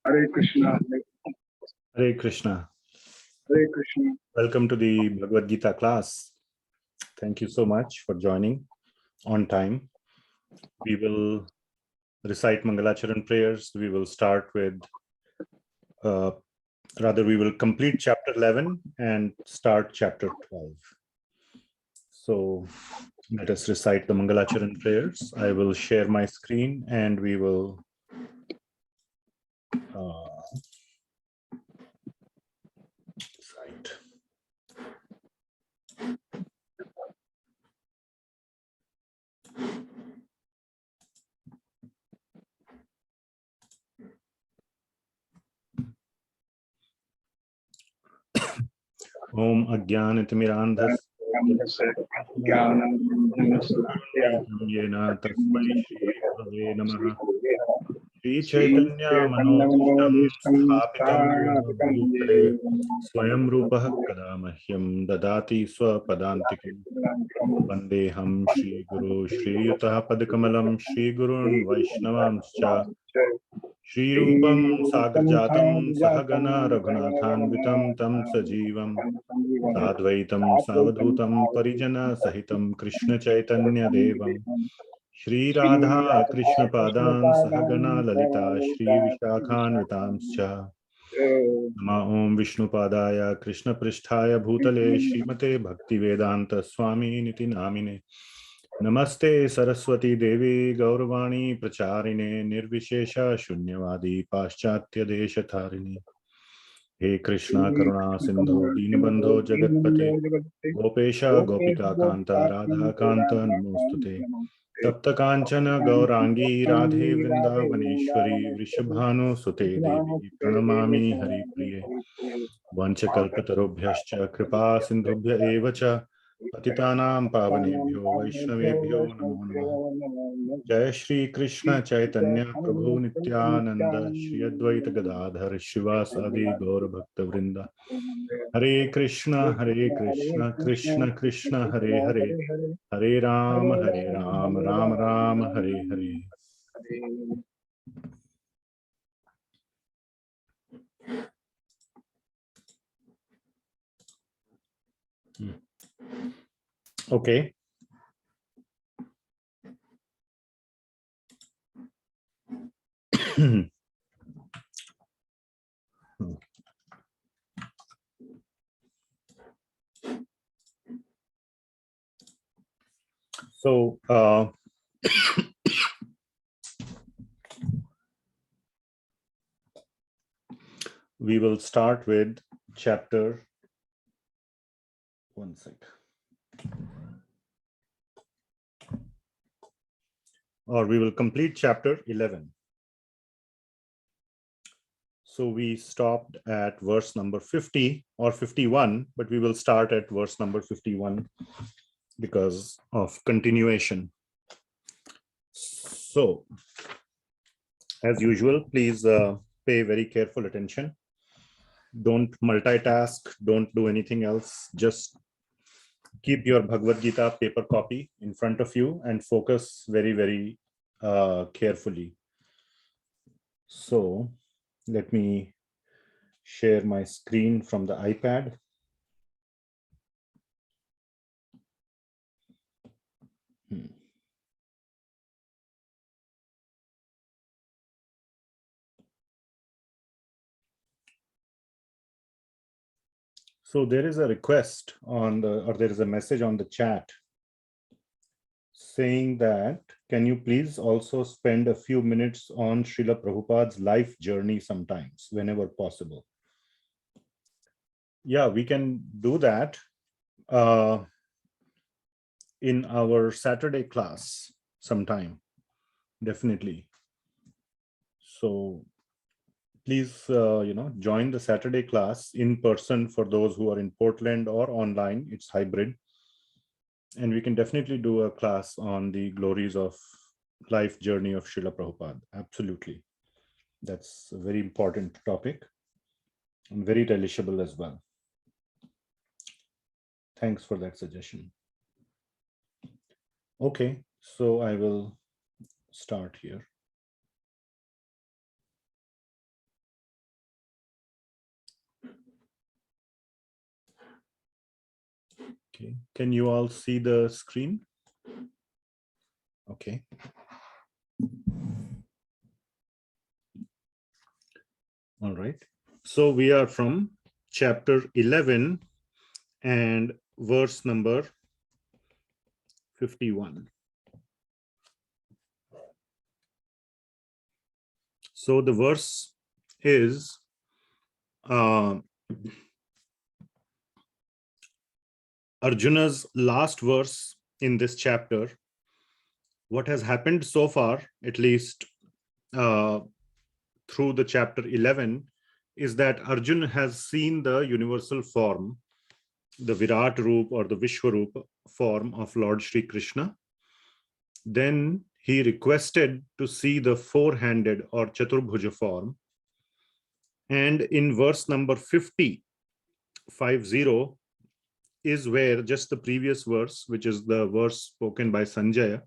Hare Krishna. Hare Krishna. Hare Krishna. Welcome to the Bhagavad Gita class. Thank you so much for joining on time. We will recite Mangalacharan prayers. We will start with, we will complete chapter 11 and start chapter 12. So let us recite the Mangalacharan prayers. I will share my screen and we will recite. Om Ajnanatimirandhas Yena Tasmai Shri Gurave Namaha Shri Chaitanya Manobhishtam Sthapitam Bhutale Swayam Rupa Kada Mahyam Dadati Swapadantikim Vandeham Shri Guru Shri Yutaha Padakamalam Shri Gurun Vaishnavamscha Shri Rupam Sagrajatam Sahagana Raghunathanvitam Tam Sajivam Sadvaitam Savadhutam Parijana Sahitam Krishna Chaitanya Devam Shri Radha Krishna Padan Sahagana Lalita Shri Vishakhan Vitamscha Nama Om Vishnu Padaya Krishna Pristhaya Bhutale Srimate Bhakti Vedanta Swami Niti Namine Namaste Saraswati Devi Gauravani Pracharine Nirvishesha Shunyavadi Paschatya Deshatharini He Krishna Karuna Sindhu Dinabandho Jagatpate Gopesha Gopika Kanta Radha Kanta Namostute Tapta Kanchana Gaurangi Radhe Vrindavaneshwari Vrishabhanu Sute Devi Pranamami Hari Priye Vanchakalpatarubhyascha Kripa Sindhubhya Evacha Patitanam Pavanebhyo Vaishnavebhyo Namo Namaha Jai Shri Krishna Chaitanya Prabhu Nityananda Shri Advaita Gadadhar Shivasadi Gaur Bhakta Vrinda Hare Krishna Krishna Krishna Hare Hare Hare Rama Rama Rama Hare Hare. Okay. So, we will start with chapter, one sec. Or we will complete chapter 11. So we stopped at verse number 50 or 51, but we will start at verse number 51 because of continuation. So, as usual, please pay very careful attention. Don't multitask, don't do anything else. Just keep your Bhagavad Gita paper copy in front of you and focus very, very carefully. So let me share my screen from the iPad. So there is a request on the, or there is a message on the chat saying that, can you please also spend a few minutes on Srila Prabhupada's life journey sometimes, whenever possible? Yeah, we can do that in our Saturday class sometime, definitely. So please, join the Saturday class in person for those who are in Portland or online. It's hybrid. And we can definitely do a class on the glories of life journey of Srila Prabhupada. Absolutely. That's a very important topic and very relishable as well. Thanks for that suggestion. Okay, so I will start here. Okay, can you all see the screen? Okay. All right. So we are from chapter 11 and verse number 51. So the verse is Arjuna's last verse in this chapter. What has happened so far, at least through the chapter 11, is that Arjuna has seen the universal form, the Virat Rupa or the Vishwarupa form of Lord Shri Krishna. Then he requested to see the four-handed or Chaturbhuja form. And in verse number 50, is where just the previous verse, which is the verse spoken by Sanjaya,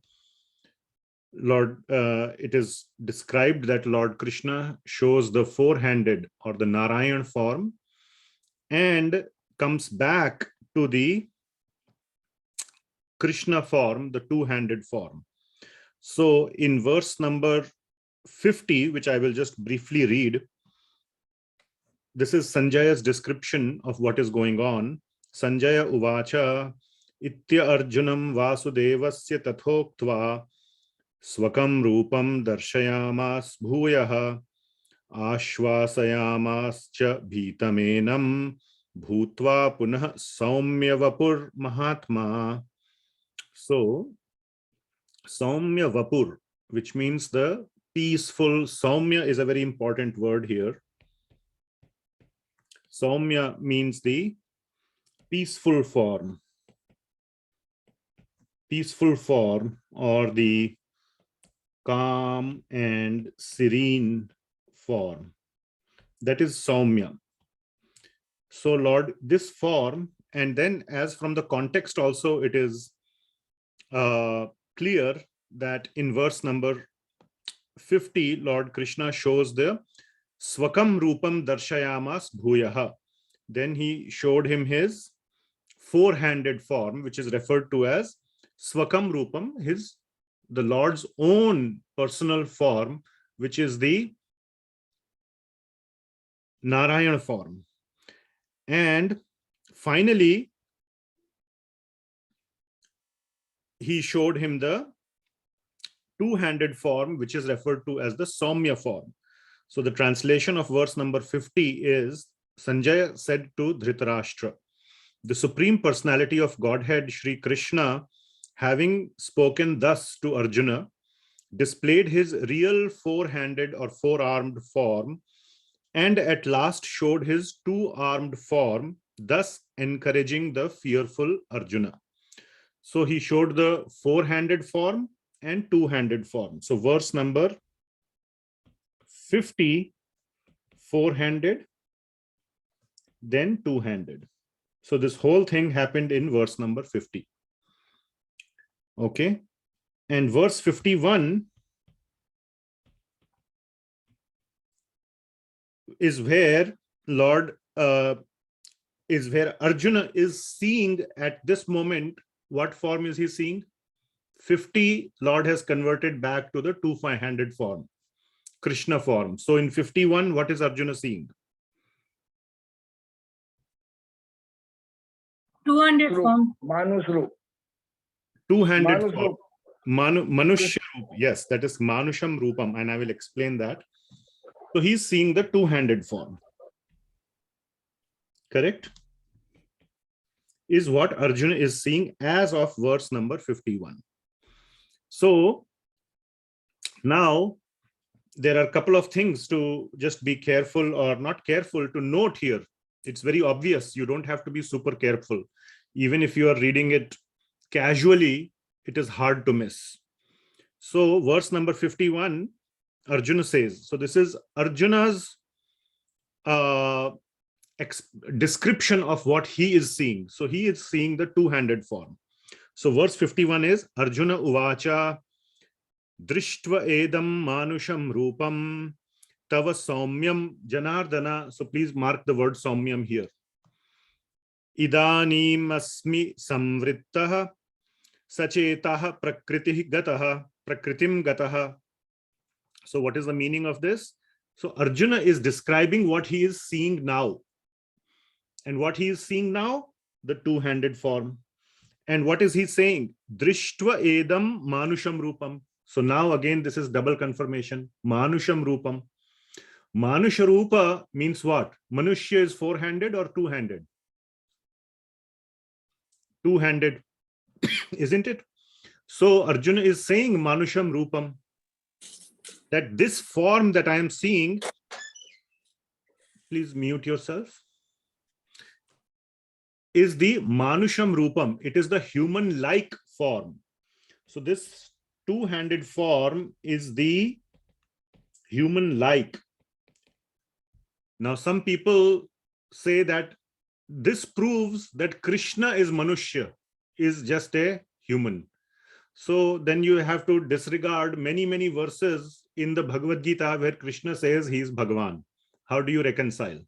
it is described that Lord Krishna shows the four-handed or the Narayana form and comes back to the Krishna form, the two-handed form. So in verse number 50, which I will just briefly read, this is Sanjaya's description of what is going on. Sanjaya uvacha itya arjunam vasudevasya tathoktva swakam rupam darshayamas bhuyah ashvasayamascha bhitamenam bhutva punah saumya vapur mahatma. So saumya vapur, which means the peaceful. Saumya is a very important word here. Saumya means the peaceful form or the calm and serene form. That is saumya. So Lord, this form, and then as from the context also, it is clear that in verse number 50, Lord Krishna shows the swakam rupam darshayamas bhuyah. Then he showed him his four-handed form, which is referred to as swakam rupam, the Lord's own personal form, which is the Narayana form. And finally, he showed him the two-handed form, which is referred to as the saumya form. So the translation of verse number 50 is, Sanjaya said to Dhritarashtra, the Supreme Personality of Godhead, Shri Krishna, having spoken thus to Arjuna, displayed his real four-handed or four-armed form, and at last showed his two-armed form, thus encouraging the fearful Arjuna. So he showed the four-handed form and two-handed form. So verse number 50, four-handed, then two-handed. So this whole thing happened in verse number 50. Okay. And verse 51 is where Arjuna is seeing at this moment. What form is he seeing? 50, Lord has converted back to the two-handed form, Krishna form. So in 51, what is Arjuna seeing? Two-handed form. Manus Rup. Two-handed Manus form. Rup. Manushya Rup. Yes, that is Manusham Rupam, and I will explain that. So he's seeing the two-handed form. Correct? Is what Arjuna is seeing as of verse number 51. So now there are a couple of things to just be careful or not careful to note here. It's very obvious. You don't have to be super careful. Even if you are reading it casually, it is hard to miss. So verse number 51, Arjuna says, so this is Arjuna's description of what he is seeing. So he is seeing the two-handed form. So verse 51 is Arjuna uvacha drishtva edam manusham rupam tava saumyam janardana. So please mark the word saumyam here. idanim asmi samvrittah sachetah prakritim gatah. So what is the meaning of this? So Arjuna is describing what he is seeing now. And what he is seeing now? The two-handed form. And what is he saying? Drishtva edam manusham rupam. So now again, this is double confirmation. Manusham rupam. Manusha rupa means what? Manushya is four-handed or two-handed? Two-handed, isn't it? So Arjuna is saying manusham rupam, that this form that I am seeing, please mute yourself, is the manusham rupam. It is the human-like form. So this two-handed form is the human-like. Now some people say that this proves that Krishna is Manushya, is just a human. So then you have to disregard many verses in the Bhagavad Gita where Krishna says he is Bhagawan. How do you reconcile?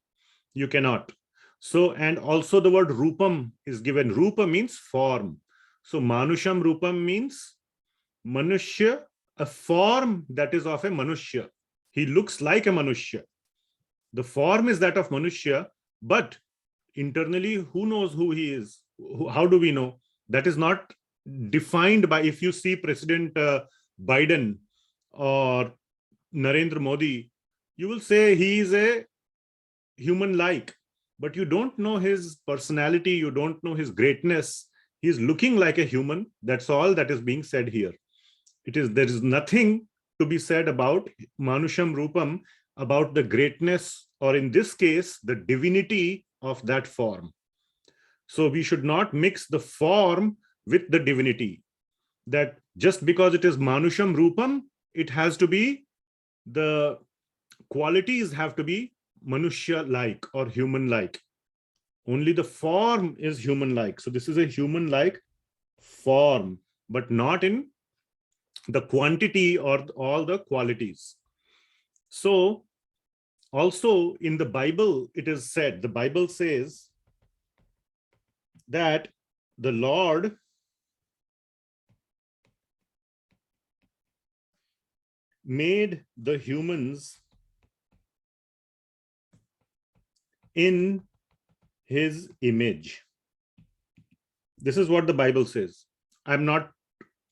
You cannot. So, and also the word rupam is given. Rupa means form. So manusham rupam means Manushya, a form that is of a Manushya. He looks like a Manushya. The form is that of Manushya, but internally, who knows who he is? How do we know? That is not defined by, if you see President Biden or Narendra Modi, you will say he is a human-like, but you don't know his personality, you don't know his greatness. He is looking like a human. That's all that is being said here. There is nothing to be said about Manusham Rupam, about the greatness, or in this case, the divinity of that form. So we should not mix the form with the divinity. That just because it is Manusham Rupam, it has to be, the qualities have to be Manushya-like or human-like. Only the form is human-like. So this is a human-like form, but not in the quantity or all the qualities. So also in the Bible, it is said, the Bible says that the Lord made the humans in his image. This is what the Bible says. I'm not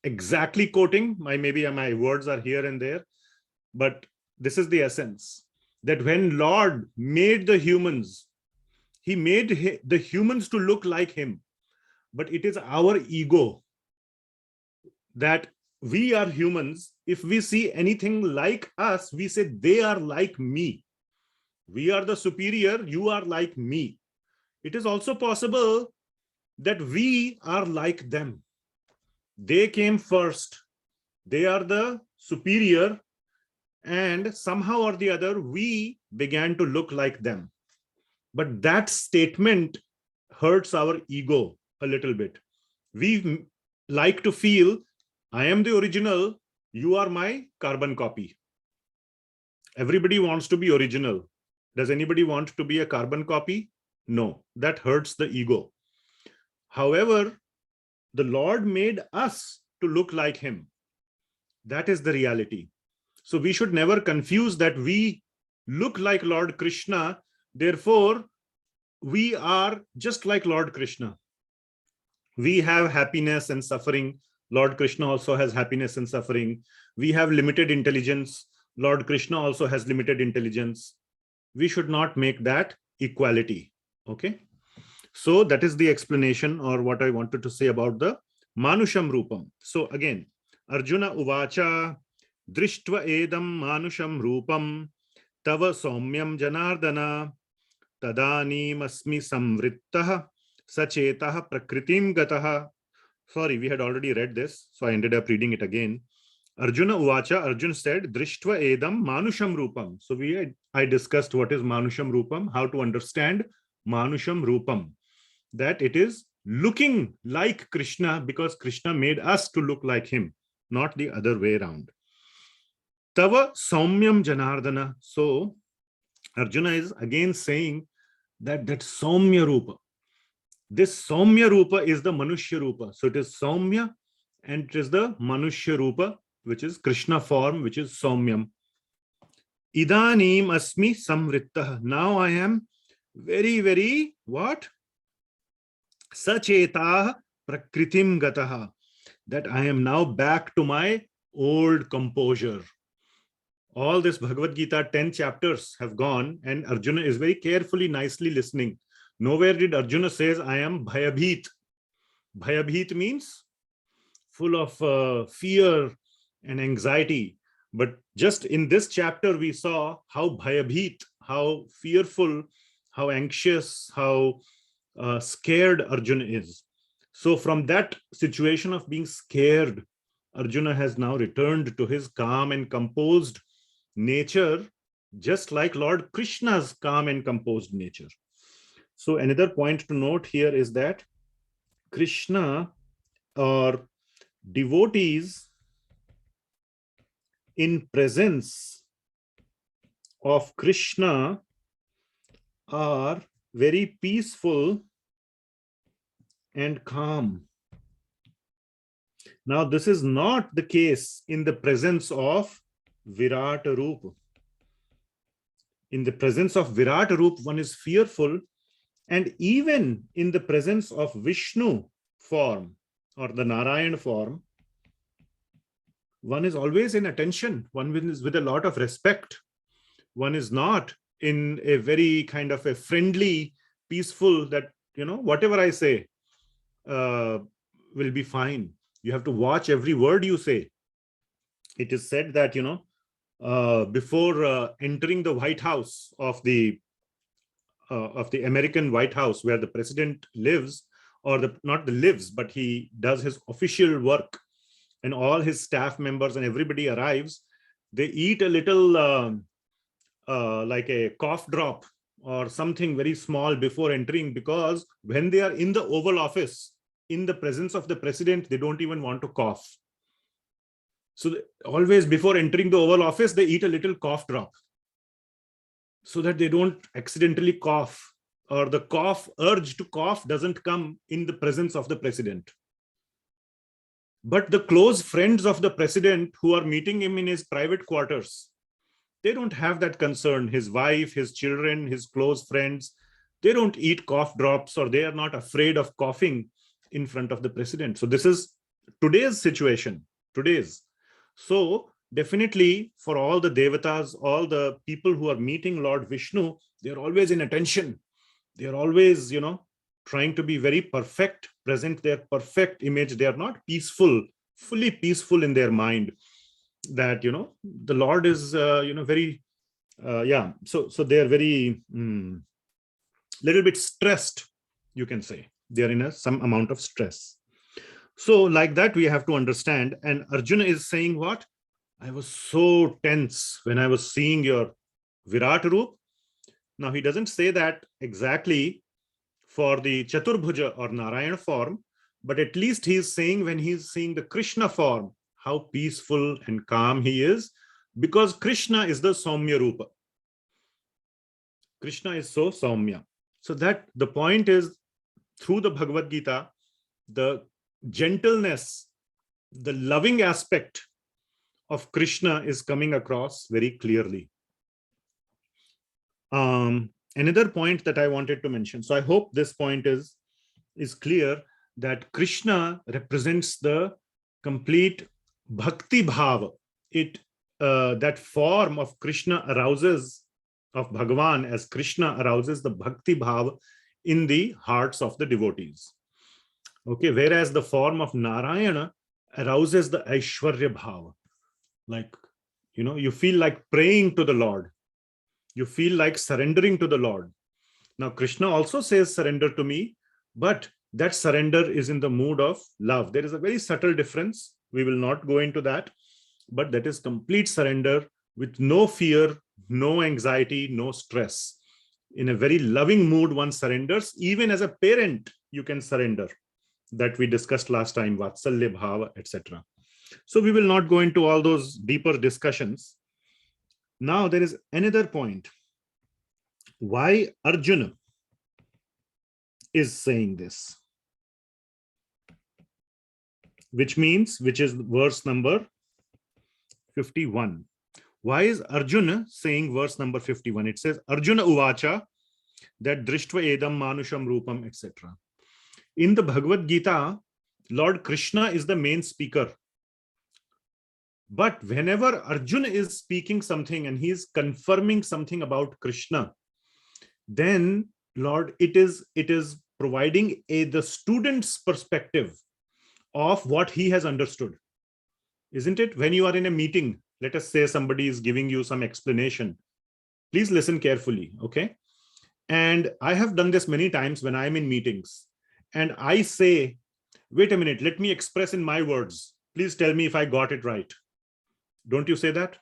exactly quoting, maybe my words are here and there, but this is the essence, that when Lord made the humans, he made the humans to look like him. But it is our ego that we are humans. If we see anything like us, we say they are like me. We are the superior, you are like me. It is also possible that we are like them. They came first. They are the superior, and somehow or the other, we began to look like them. But that statement hurts our ego a little bit. We like to feel, I am the original, you are my carbon copy. Everybody wants to be original. Does anybody want to be a carbon copy? No, that hurts the ego. However, the Lord made us to look like him. That is the reality. So we should never confuse that we look like Lord Krishna, therefore we are just like Lord Krishna. We have happiness and suffering. Lord Krishna also has happiness and suffering. We have limited intelligence. Lord Krishna also has limited intelligence. We should not make that equality. Okay. So that is the explanation, or what I wanted to say about the Manusham Rupam. So again, Arjuna Uvacha Drishtva Edam Manusham Rupam Tava Saumyam Janardana Tadanim Asmi Samvrittah Sachetah Prakritim Gataha. Sorry, we had already read this, so I ended up reading it again. Arjuna Uvacha, Arjuna said, Drishtva Edam Manusham Rupam. So I discussed what is Manusham Rupam, how to understand Manusham Rupam. That it is looking like Krishna because Krishna made us to look like him, not the other way around. Tava Saumyam Janardana. So Arjuna is again saying that Saumya Rupa, This saumya rupa is the manushya rupa. So it is saumya and it is the manushya rupa, which is Krishna form, which is saumyam. Idanim asmi samrittah. Now I am very, very what? Sachetah prakritim gataha. That I am now back to my old composure. All this Bhagavad Gita 10 chapters have gone and Arjuna is very carefully, nicely listening. Nowhere did Arjuna says, I am bhayabhit. Bhayabhit means full of fear and anxiety. But just in this chapter, we saw how bhayabhit, how fearful, how anxious, how scared Arjuna is. So from that situation of being scared, Arjuna has now returned to his calm and composed nature, just like Lord Krishna's calm and composed nature. So another point to note here is that Krishna or devotees in presence of Krishna are very peaceful and calm. Now, this is not the case in the presence of Virat Rupa. In the presence of Virat Rupa, one is fearful, and even in the presence of Vishnu form or the Narayana form, one is always in attention. One is with a lot of respect. One is not in a very kind of a friendly, peaceful that, whatever I say will be fine. You have to watch every word you say. It is said that, before entering the White House of the American White House, where the president lives, or not the lives, but he does his official work, and all his staff members and everybody arrives, they eat a little like a cough drop or something very small before entering, because when they are in the Oval Office, in the presence of the president, they don't even want to cough. So always before entering the Oval Office, they eat a little cough drop so that they don't accidentally cough, or the urge to cough doesn't come in the presence of the president. But the close friends of the president who are meeting him in his private quarters, they don't have that concern. His wife, his children, his close friends, they don't eat cough drops, or they are not afraid of coughing in front of the president. So this is today's situation, today's. So definitely for all the devatas, all the people who are meeting Lord Vishnu, they're always in attention. They're always, trying to be very perfect, present their perfect image. They are not peaceful, fully peaceful in their mind. That, the Lord is, very, So they are very, little bit stressed, you can say. They are in some amount of stress. So like that, we have to understand. And Arjuna is saying what? I was so tense when I was seeing your Virat Rupa. Now, he doesn't say that exactly for the Chaturbhuja or Narayana form, but at least he's saying when he's seeing the Krishna form, how peaceful and calm he is, because Krishna is the saumya rupa. Krishna is so saumya. So that the point is, through the Bhagavad Gita, the gentleness, the loving aspect of Krishna is coming across very clearly. Another point that I wanted to mention. So I hope this point is clear, that Krishna represents the complete Bhakti bhava. That form of Krishna arouses, of Bhagawan as Krishna arouses the Bhakti bhava in the hearts of the devotees. Okay, whereas the form of Narayana arouses the Aishwarya bhava. Like, you feel like praying to the Lord. You feel like surrendering to the Lord. Now, Krishna also says, surrender to me, but that surrender is in the mood of love. There is a very subtle difference. We will not go into that, but that is complete surrender with no fear, no anxiety, no stress. In a very loving mood, one surrenders. Even as a parent, you can surrender. That we discussed last time, Vatsalya bhava, etc. So we will not go into all those deeper discussions. Now there is another point. Why Arjuna is saying this, which is verse number 51. Why is Arjuna saying verse number 51? It says, Arjuna uvacha, that drishtva edam manusham rupam, etc. In the Bhagavad Gita, Lord Krishna is the main speaker. But whenever Arjuna is speaking something and he is confirming something about Krishna, then it is providing the student's perspective of what he has understood. Isn't it? When you are in a meeting, let us say somebody is giving you some explanation. Please listen carefully, okay? And I have done this many times when I'm in meetings and I say, wait a minute, let me express in my words. Please tell me if I got it right. Don't you say that?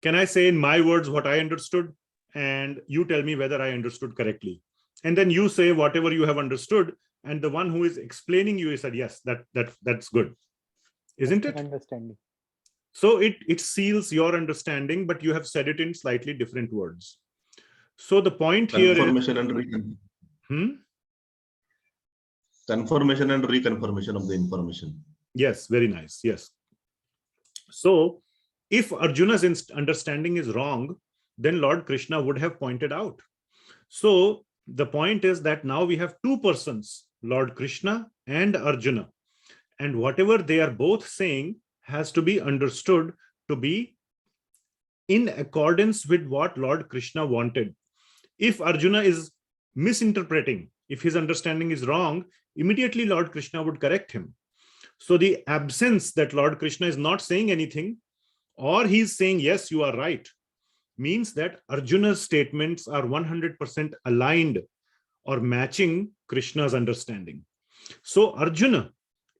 Can I say in my words what I understood and you tell me whether I understood correctly? And then you say whatever you have understood, and the one who is explaining you said, yes, that's good. Isn't it? Understanding. So it seals your understanding, but you have said it in slightly different words. So the point here is confirmation and confirmation and reconfirmation of the information. Yes, very nice. Yes. So if Arjuna's understanding is wrong, then Lord Krishna would have pointed out. So the point is that now we have two persons, Lord Krishna and Arjuna, and whatever they are both saying has to be understood to be in accordance with what Lord Krishna wanted. If Arjuna is misinterpreting, if his understanding is wrong, immediately Lord Krishna would correct him. So the absence that Lord Krishna is not saying anything, or he's saying, yes, you are right, means that Arjuna's statements are 100% aligned or matching Krishna's understanding. So Arjuna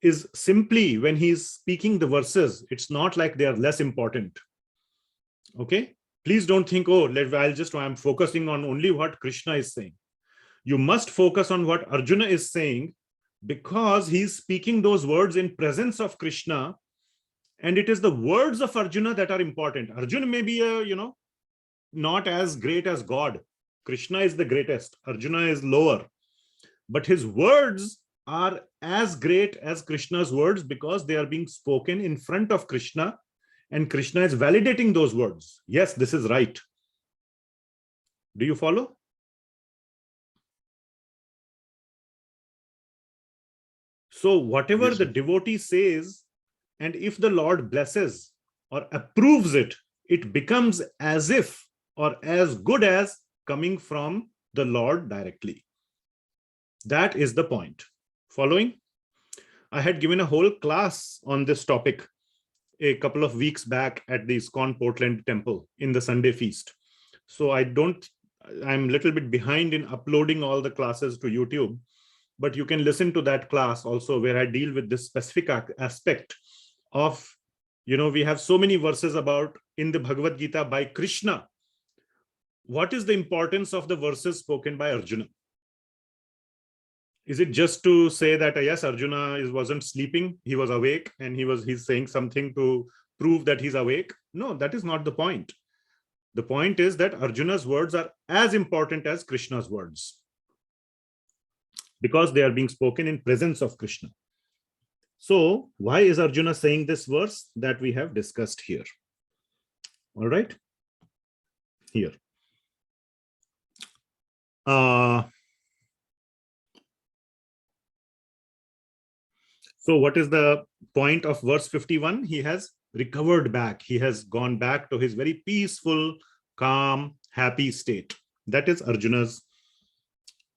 is simply, when he's speaking the verses, it's not like they are less important. Okay? Please don't think, oh, I'm focusing on only what Krishna is saying. You must focus on what Arjuna is saying, because he's speaking those words in presence of Krishna, and it is the words of Arjuna that are important. Arjuna may be not as great as God. Krishna is the greatest. Arjuna is lower. But his words are as great as Krishna's words because they are being spoken in front of Krishna, and Krishna is validating those words. Yes, this is right. Do you follow? So whatever the devotee says, and if the Lord blesses or approves it, it becomes as if or as good as coming from the Lord directly. That is the point. Following? I had given a whole class on this topic a couple of weeks back at the ISKCON Portland Temple in the Sunday feast. So I'm a little bit behind in uploading all the classes to YouTube, but you can listen to that class also where I deal with this specific aspect of, we have so many verses about in the Bhagavad Gita by Krishna. What is the importance of the verses spoken by Arjuna? Is it just to say that, yes, Arjuna wasn't sleeping, he was awake, and he's saying something to prove that he's awake? No, that is not the point. The point is that Arjuna's words are as important as Krishna's words, because they are being spoken in presence of Krishna. So why is Arjuna saying this verse? That we have discussed here. All right. Here. So what is the point of verse 51? He has recovered back. He has gone back to his very peaceful, calm, happy state. That is Arjuna's,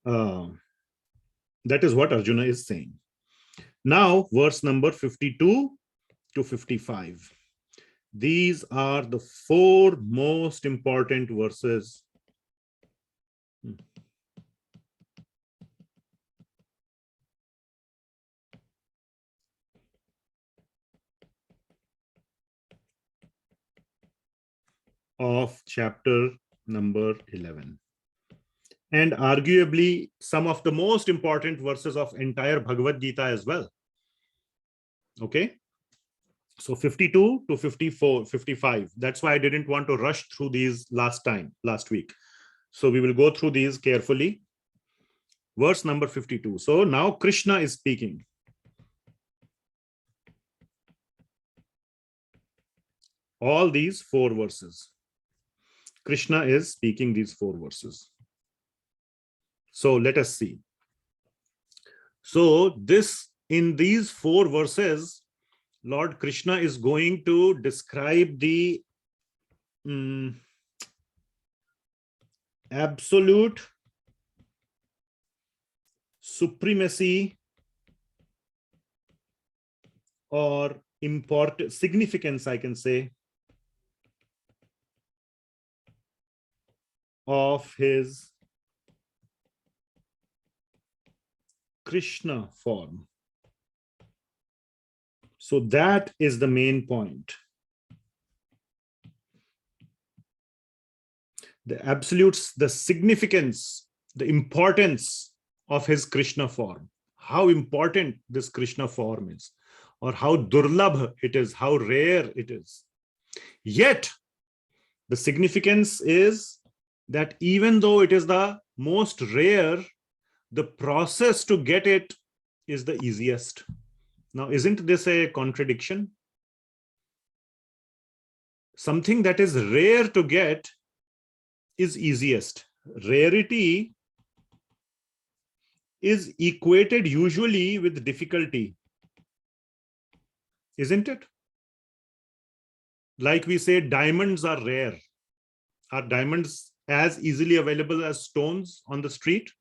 that is what Arjuna is saying. Now, verse number 52 to 55. These are the four most important verses of chapter number 11, and arguably some of the most important verses of entire Bhagavad Gita as well. Okay, so 52 to 54, 55. That's why I didn't want to rush through these last week. So we will go through these carefully. verse number 52. So now Krishna is speaking. All these 4 verses. Krishna is speaking these 4 verses. So let us see. So in these 4 verses, Lord Krishna is going to describe the absolute supremacy or important significance, I can say, of his Krishna form. So that is the main point. The absolutes, the significance, the importance of his Krishna form. How important this Krishna form is, or how durlabh it is, how rare it is. Yet, the significance is that even though it is the most rare, the process to get it is the easiest. Now, isn't this a contradiction? Something that is rare to get is easiest. Rarity is equated usually with difficulty, isn't it? Like we say, diamonds are rare. Are diamonds as easily available as stones on the street?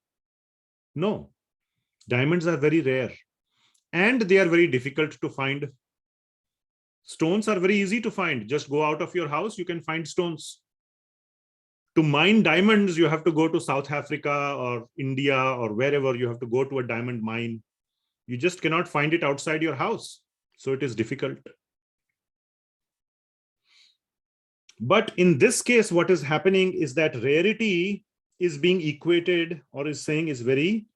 No. Diamonds are very rare and they are very difficult to find. Stones are very easy to find. Just go out of your house, you can find stones. To mine diamonds, you have to go to South Africa or India or wherever. You have to go to a diamond mine. You just cannot find it outside your house. So it is difficult. But in this case, what is happening is that rarity is being equated, or is saying is very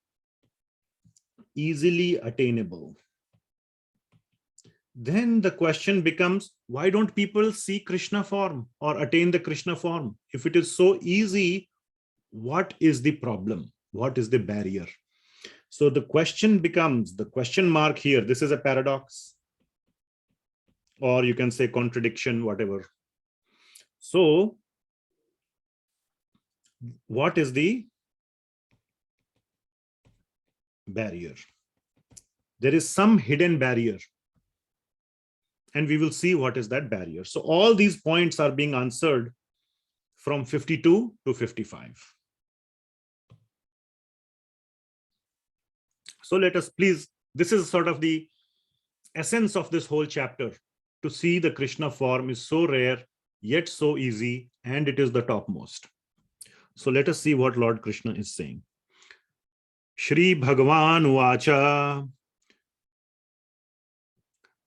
easily attainable. Then the question becomes, why don't people see Krishna form or attain the Krishna form? If it is so easy, what is the problem? What is the barrier? So the question becomes, the question mark here, this is a paradox, or you can say contradiction, whatever. So what is the barrier? There is some hidden barrier. And we will see what is that barrier. So all these points are being answered from 52 to 55. So let us please, this is sort of the essence of this whole chapter, to see the Krishna form is so rare, yet so easy, and it is the topmost. So let us see what Lord Krishna is saying. Shri Bhagawan Vacha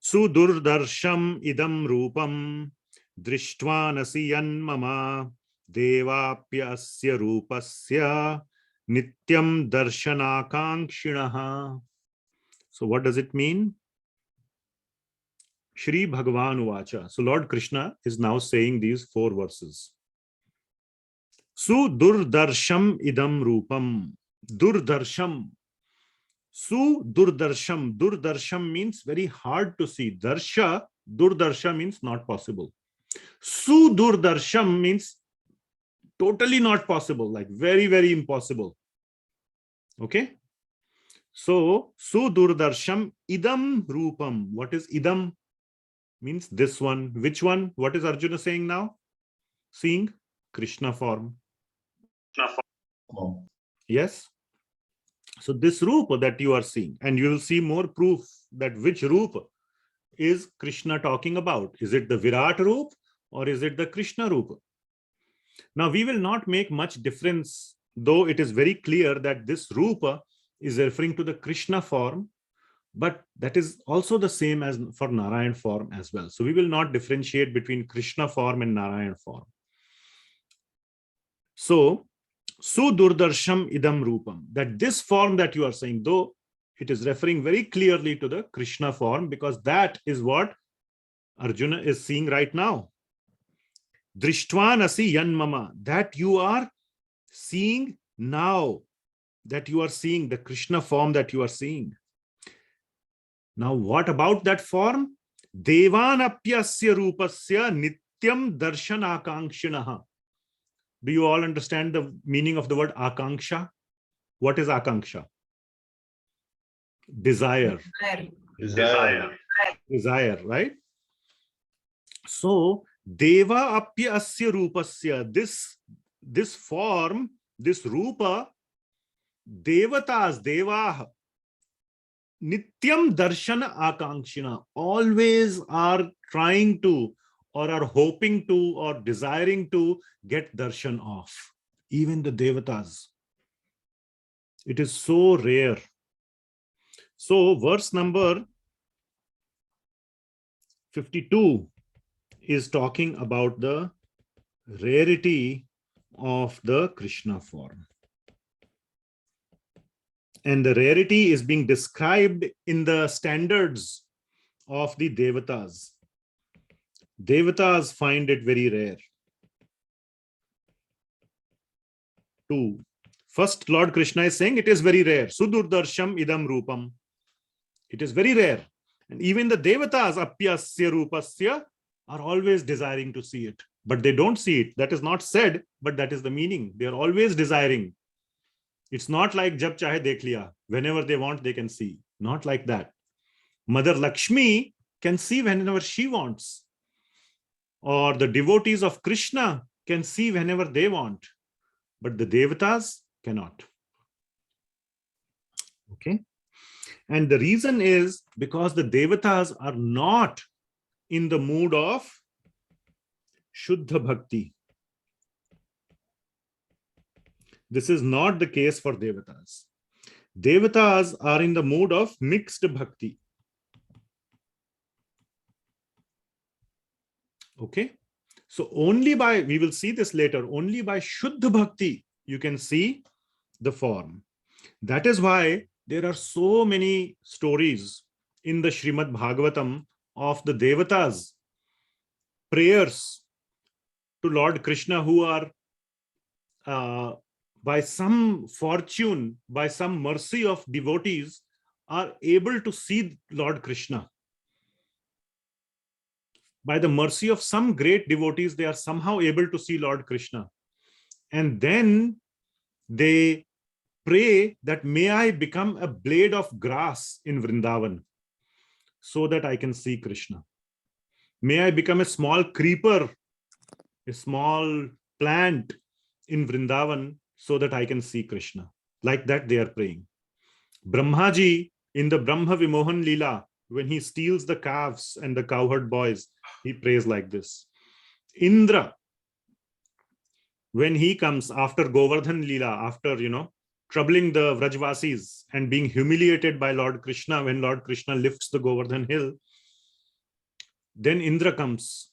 Sudurdarsham idam rupam drishtvanasi yanmama devapyasya rupasya nityam darshanakankshinaha. So what does it mean? Shri Bhagavan Vacha. So Lord Krishna is now saying these 4 verses. Sudurdarsham idam rupam. Durdarsham. Durdarsham. Durdarsham means very hard to see. Darsha, Durdarsha means not possible. Durdarsham means totally not possible, like very, very impossible. Okay. So, Durdarsham idam rupam. What is idam? Means this one. Which one? What is Arjuna saying now? Seeing Krishna form. Yes. So this Rupa that you are seeing, and you will see more proof that which Rupa is Krishna talking about. Is it the Virat Rupa or is it the Krishna Rupa? Now we will not make much difference, though it is very clear that this Rupa is referring to the Krishna form, but that is also the same as for Narayana form as well. So we will not differentiate between Krishna form and Narayana form. So Sudurdarsham idam rupam, that this form that you are saying, though it is referring very clearly to the Krishna form, because that is what Arjuna is seeing right now. Drishtvanasi yanmama, that you are seeing now that you are seeing, the Krishna form that you are seeing. Now, what about that form? Devanapyasya rupasya nityam darshanakankshinaha. Do you all understand the meaning of the word akanksha? What is akanksha? Desire. Desire, right? So, deva apyasya rupasya, this form, this rupa, devatas, devaha, nityam darshana akankshina, always are trying to, or are hoping to, or desiring to get darshan of. Even the devatas. It is so rare. So, verse number 52 is talking about the rarity of the Krishna form. And the rarity is being described in the standards of the devatas. Devatas find it very rare. 2. First, Lord Krishna is saying it is very rare. Sudurdarsham idam rupam. It is very rare. And even the devatas, apyasya rupasya, are always desiring to see it. But they don't see it. That is not said, but that is the meaning. They are always desiring. It's not like jab chahe dekh liya. Whenever they want, they can see. Not like that. Mother Lakshmi can see whenever she wants. Or the devotees of Krishna can see whenever they want. But the devatas cannot. Okay. And the reason is because the devatas are not in the mood of Shuddha Bhakti. This is not the case for devatas. Devatas are in the mood of mixed bhakti. Okay. So only by, we will see this later, only by Shuddha Bhakti you can see the form. That is why there are so many stories in the Srimad Bhagavatam of the devatas, prayers to Lord Krishna who are by some fortune, by some mercy of devotees, are able to see Lord Krishna. By the mercy of some great devotees, they are somehow able to see Lord Krishna. And then they pray that may I become a blade of grass in Vrindavan so that I can see Krishna. May I become a small creeper, a small plant in Vrindavan so that I can see Krishna. Like that they are praying. Brahmaji in the Brahma Vimohan Leela, when he steals the calves and the cowherd boys, he prays like this. Indra, when he comes after Govardhan Leela, after, troubling the Vrajvasis and being humiliated by Lord Krishna, when Lord Krishna lifts the Govardhan hill, then Indra comes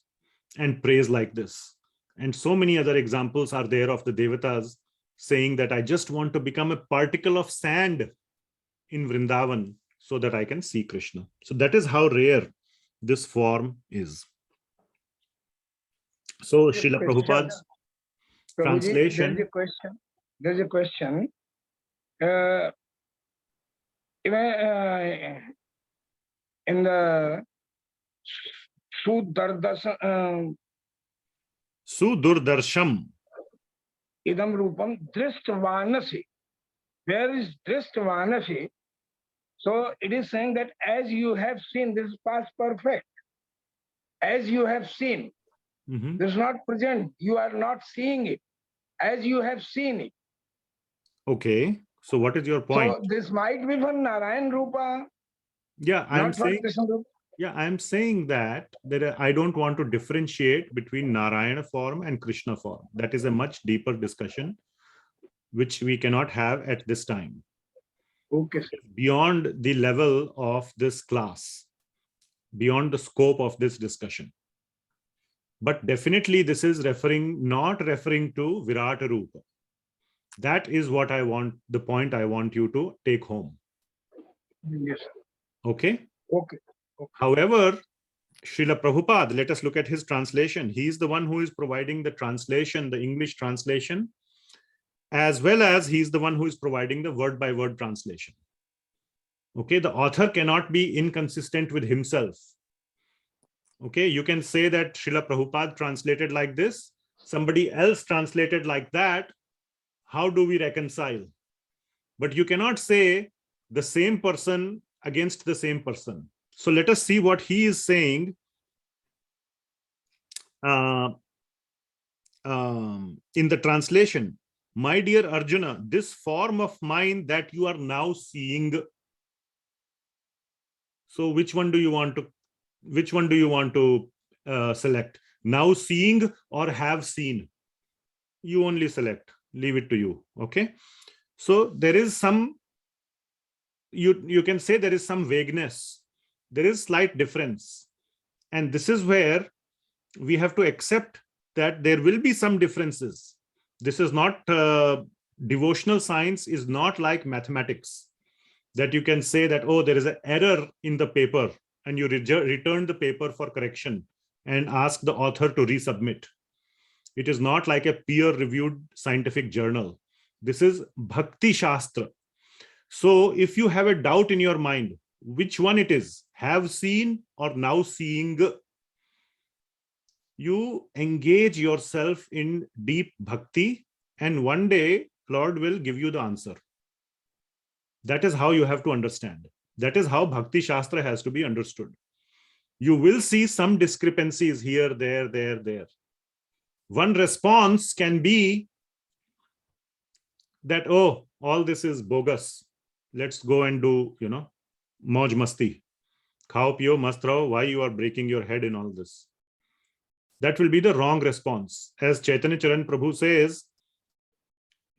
and prays like this. And so many other examples are there of the devatas saying that I just want to become a particle of sand in Vrindavan so that I can see Krishna. So that is how rare this form is. So Srila Prabhupada's translation. There's a question. In the Sudurdarsham idam rupam drishtavanasi. Where is drishtavanasi? So it is saying that as you have seen, this is past perfect. As you have seen, this is not present. You are not seeing it. As you have seen it. Okay. So what is your point? So this might be for Narayana Rupa. Yeah, I'm saying that I don't want to differentiate between Narayana form and Krishna form. That is a much deeper discussion, which we cannot have at this time. Okay. Beyond the level of this class, beyond the scope of this discussion. But definitely this is not referring to Virat Rupa. That is what I want, the point I want you to take home. Yes. Okay? Okay. However, Srila Prabhupada, let us look at his translation. He is the one who is providing the translation, the English translation. as well as he is the one who is providing the word by word translation. Okay, the author cannot be inconsistent with himself. Okay, you can say that Srila Prabhupada translated like this, somebody else translated like that. How do we reconcile? But you cannot say the same person against the same person. So let us see what he is saying in the translation. My dear Arjuna, this form of mind that you are now seeing. So which one do you want to select? Now seeing or have seen? You only select. Leave it to you. Okay. So there is some, you can say there is some vagueness. There is slight difference. And this is where we have to accept that there will be some differences. This is not, devotional science is not like mathematics, that you can say that, oh, there is an error in the paper and you return the paper for correction and ask the author to resubmit. It is not like a peer-reviewed scientific journal. This is Bhakti Shastra. So if you have a doubt in your mind, which one it is, have seen or now seeing, you engage yourself in deep bhakti, and one day Lord will give you the answer. That is how you have to understand. That is how Bhakti Shastra has to be understood. You will see some discrepancies here, there. One response can be that, oh, all this is bogus. Let's go and do, mauj masti. Khao piyo mast raho. Why you are breaking your head in all this? That will be the wrong response. As Chaitanya Charan Prabhu says,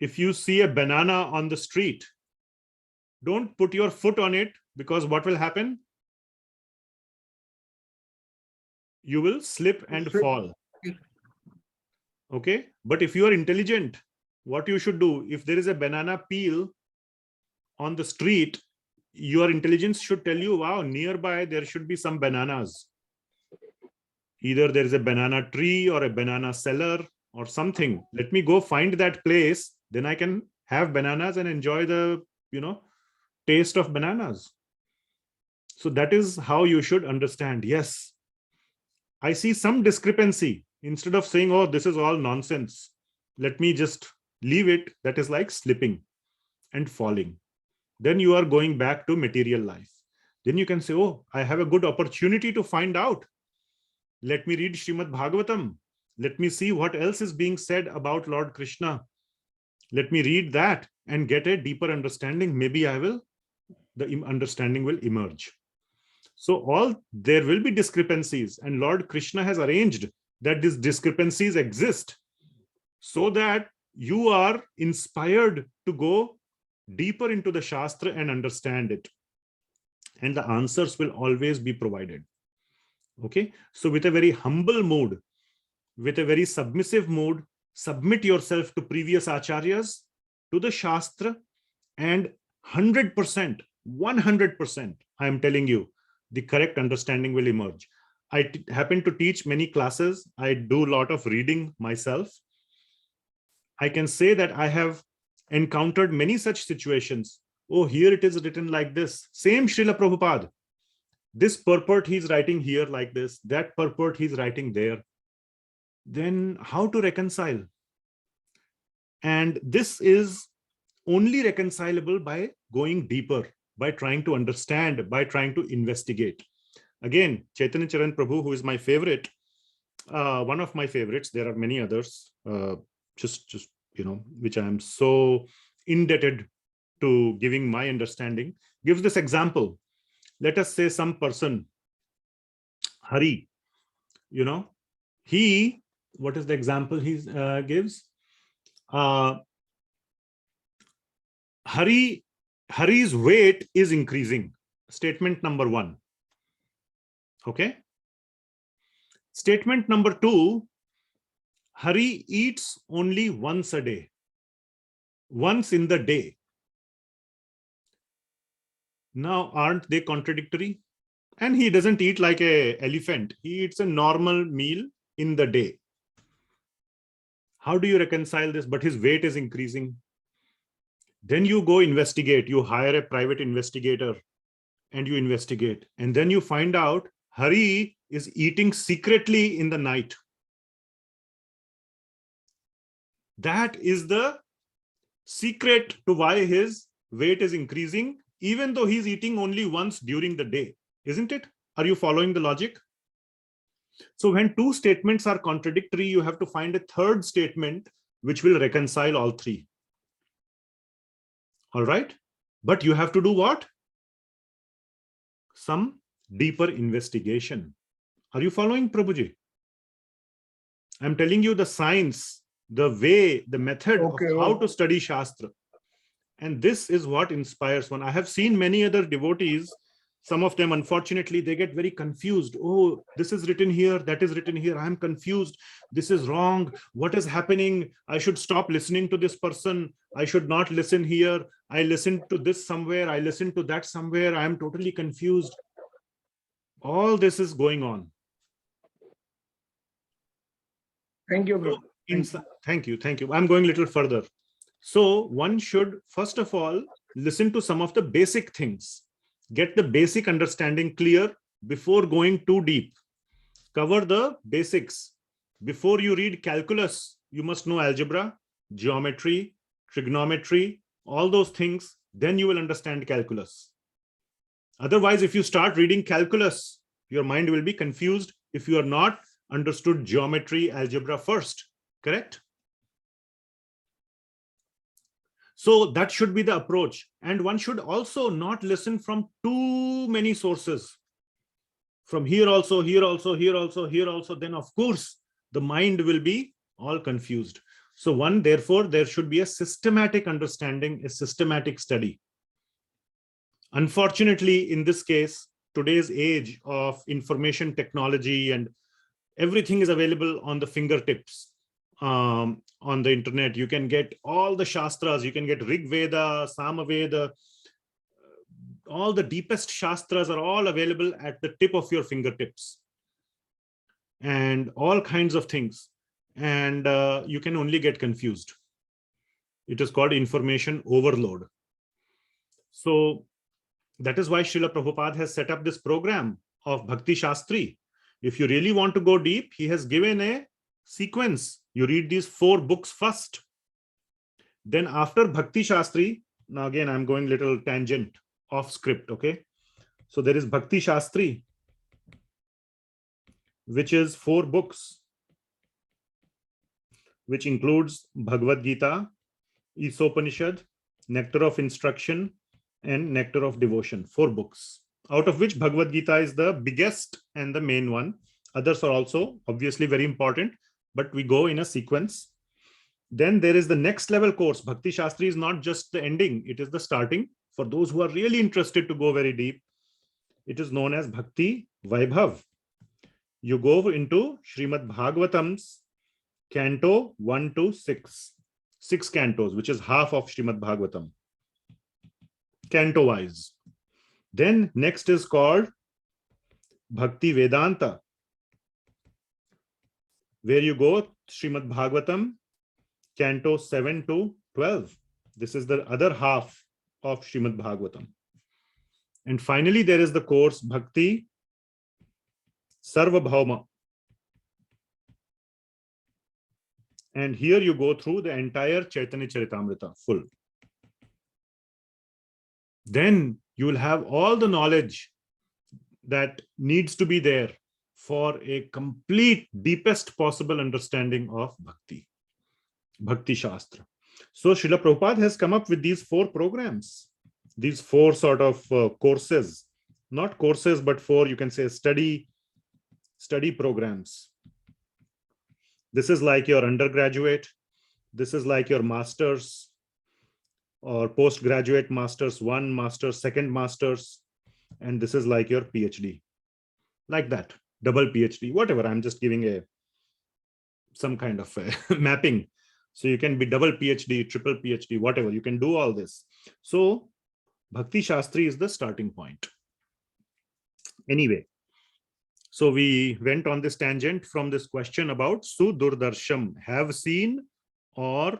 if you see a banana on the street, don't put your foot on it, because what will happen? You will slip and fall. Okay. But if you are intelligent, what you should do, if there is a banana peel on the street, your intelligence should tell you, wow, nearby there should be some bananas. Either there is a banana tree or a banana seller or something. Let me go find that place. Then I can have bananas and enjoy the, taste of bananas. So that is how you should understand. Yes, I see some discrepancy. Instead of saying, oh, this is all nonsense, let me just leave it. That is like slipping and falling. Then you are going back to material life. Then you can say, oh, I have a good opportunity to find out. Let me read Srimad Bhagavatam. Let me see what else is being said about Lord Krishna. Let me read that and get a deeper understanding. Maybe the understanding will emerge. So there will be discrepancies, and Lord Krishna has arranged that these discrepancies exist so that you are inspired to go deeper into the Shastra and understand it. And the answers will always be provided. Okay. So with a very humble mood, with a very submissive mood, submit yourself to previous acharyas, to the Shastra, and 100%, 100%, I am telling you, the correct understanding will emerge. I happen to teach many classes. I do a lot of reading myself. I can say that I have encountered many such situations. Oh, here it is written like this. Same Srila Prabhupada. This purport he's writing here like this, that purport he's writing there. Then how to reconcile? And this is only reconcilable by going deeper, by trying to understand, by trying to investigate. Again, Chaitanya Charan Prabhu, who is my favorite, one of my favorites, there are many others, which I am so indebted to giving my understanding, gives this example. Let us say some person, Hari, what is the example he gives? Hari's weight is increasing. Statement number 1. Okay. Statement number 2, Hari eats only once a day. Once in the day. Now, aren't they contradictory? And he doesn't eat like an elephant. He eats a normal meal in the day. How do you reconcile this? But his weight is increasing. Then you go investigate. You hire a private investigator and you investigate. And then you find out Hari is eating secretly in the night. That is the secret to why his weight is increasing, even though he's eating only once during the day, isn't it? Are you following the logic? So when two statements are contradictory, you have to find a third statement which will reconcile all three. All right. But you have to do what? Some deeper investigation. Are you following, Prabhuji? I'm telling you the science, the way, the method of how to study Shastra. And this is what inspires one. I have seen many other devotees. Some of them, unfortunately, they get very confused. Oh, this is written here, that is written here. I'm confused. This is wrong. What is happening? I should stop listening to this person. I should not listen here. I listened to this somewhere. I listened to that somewhere. I am totally confused. All this is going on. Thank you, bro. Thank you. Thank you. I'm going a little further. So one should, first of all, listen to some of the basic things. Get the basic understanding clear before going too deep. Cover the basics. Before you read calculus, you must know algebra, geometry, trigonometry, all those things. Then you will understand calculus. Otherwise, if you start reading calculus, your mind will be confused if you are not understood geometry, algebra first. Correct? So that should be the approach. And one should also not listen from too many sources. From here also, here also, here also, here also. Then, of course, the mind will be all confused. So one, therefore, there should be a systematic understanding, a systematic study. Unfortunately, in this case, today's age of information technology and everything is available on the fingertips. On the internet, you can get all the Shastras, you can get Rig Veda, Sama Veda, all the deepest Shastras are all available at the tip of your fingertips. And all kinds of things. And you can only get confused. It is called information overload. So that is why Srila Prabhupada has set up this program of Bhakti Shastri. If you really want to go deep, he has given a sequence. You read these 4 books first. Then after Bhakti Shastri, now again, I'm going little tangent off script, okay? So there is Bhakti Shastri, which is 4 books, which includes Bhagavad Gita, Isopanishad, Nectar of Instruction, and Nectar of Devotion. 4 books, out of which Bhagavad Gita is the biggest and the main one. Others are also obviously very important, but we go in a sequence. Then there is the next level course. Bhakti Shastri is not just the ending, it is the starting. For those who are really interested to go very deep, it is known as Bhakti Vaibhav. You go into Srimad Bhagavatam's canto 1 to 6. 6 cantos, which is half of Srimad Bhagavatam, canto wise. Then next is called Bhakti Vedanta, where you go Srimad Bhagavatam, canto 7 to 12. This is the other half of Srimad Bhagavatam. And finally, there is the course Bhakti Sarvabhauma. And here you go through the entire Chaitanya Charitamrita full. Then you will have all the knowledge that needs to be there for a complete, deepest possible understanding of Bhakti, Bhakti Shastra. So Srila Prabhupada has come up with these 4 programs, these 4 sort of courses, not courses, but 4, you can say, study programs. This is like your undergraduate. This is like your master's or postgraduate master's 1, master's, 2nd master's. And this is like your PhD, like that, double PhD, whatever. I'm just giving some kind of a mapping. So you can be double PhD, triple PhD, whatever. You can do all this. So Bhakti Shastri is the starting point. Anyway, so we went on this tangent from this question about Sudurdarsham, have seen or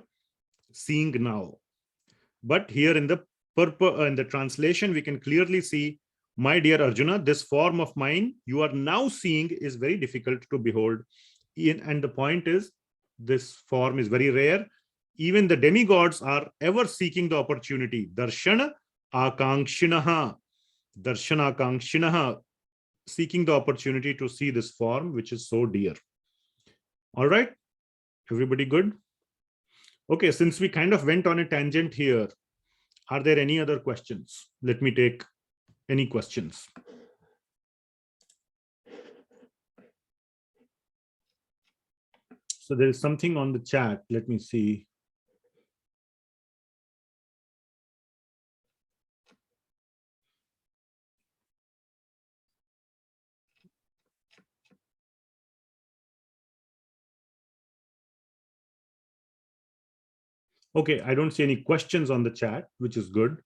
seeing now. But here in the translation, we can clearly see, my dear Arjuna, this form of mine you are now seeing is very difficult to behold. And the point is, this form is very rare. Even the demigods are ever seeking the opportunity. Darshana akankshinaha. Darshana akankshinaha. Seeking the opportunity to see this form, which is so dear. All right. Everybody good? Okay, since we kind of went on a tangent here, are there any other questions? Let me take any questions. So there is something on the chat. Let me see. Okay, I don't see any questions on the chat, which is good.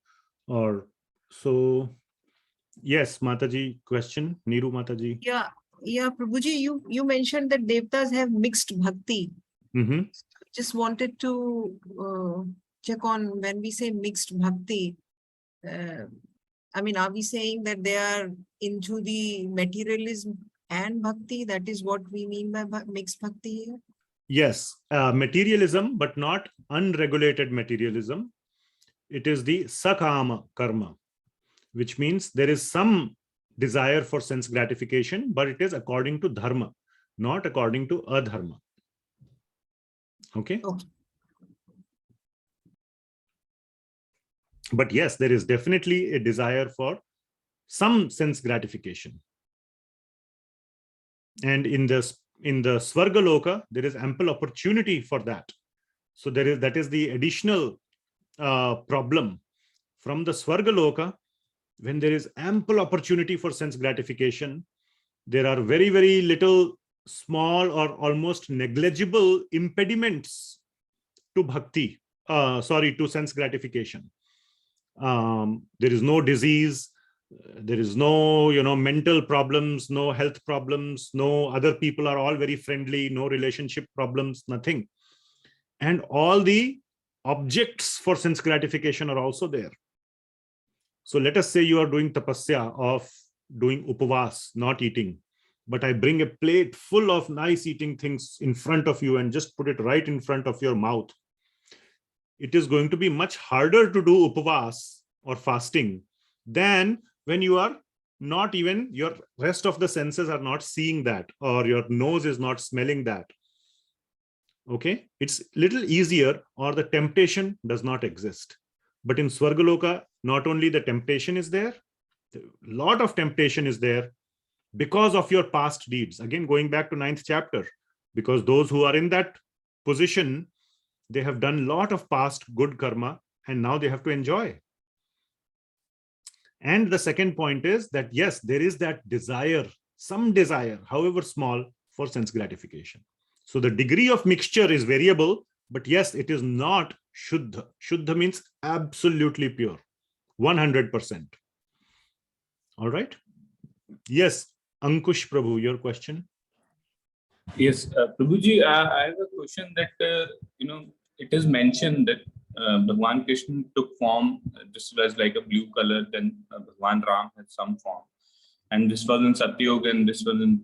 Or so, yes, Mataji, question, Niru Mataji. Yeah, Prabhuji, you mentioned that devatas have mixed bhakti. Mm-hmm. Just wanted to check on when we say mixed bhakti. I mean, are we saying that they are into the materialism and bhakti? That is what we mean by mixed bhakti here? Yes, materialism, but not unregulated materialism. It is the sakama karma, which means there is some desire for sense gratification, but it is according to dharma, not according to adharma. Okay. But yes, there is definitely a desire for some sense gratification. And in the Svargaloka, there is ample opportunity for that. So that is the additional problem. From the Svargaloka, when there is ample opportunity for sense gratification, there are very, very little, small or almost negligible impediments to bhakti, to sense gratification. There is no disease, there is no mental problems, no health problems, no other people are all very friendly, no relationship problems, nothing. And all the objects for sense gratification are also there. So let us say you are doing tapasya of doing upavas, not eating, but I bring a plate full of nice eating things in front of you and just put it right in front of your mouth. It is going to be much harder to do upavas or fasting than when you are not even, your rest of the senses are not seeing that, or your nose is not smelling that. Okay, it's little easier, or the temptation does not exist. But in Svargaloka, not only the temptation is there, a lot of temptation is there because of your past deeds. Again, going back to 9th chapter, because those who are in that position, they have done a lot of past good karma, and now they have to enjoy. And the second point is that, yes, there is that desire, some desire, however small, for sense gratification. So the degree of mixture is variable, but yes, it is not Shuddha. Shuddha means absolutely pure, 100%. All right. Yes, Ankush Prabhu, your question. Yes, Prabhuji, I have a question that, it is mentioned that Bhagawan Krishna took form, this was like a blue color, then Bhagawan Ram had some form. And this was in Satyug and this was in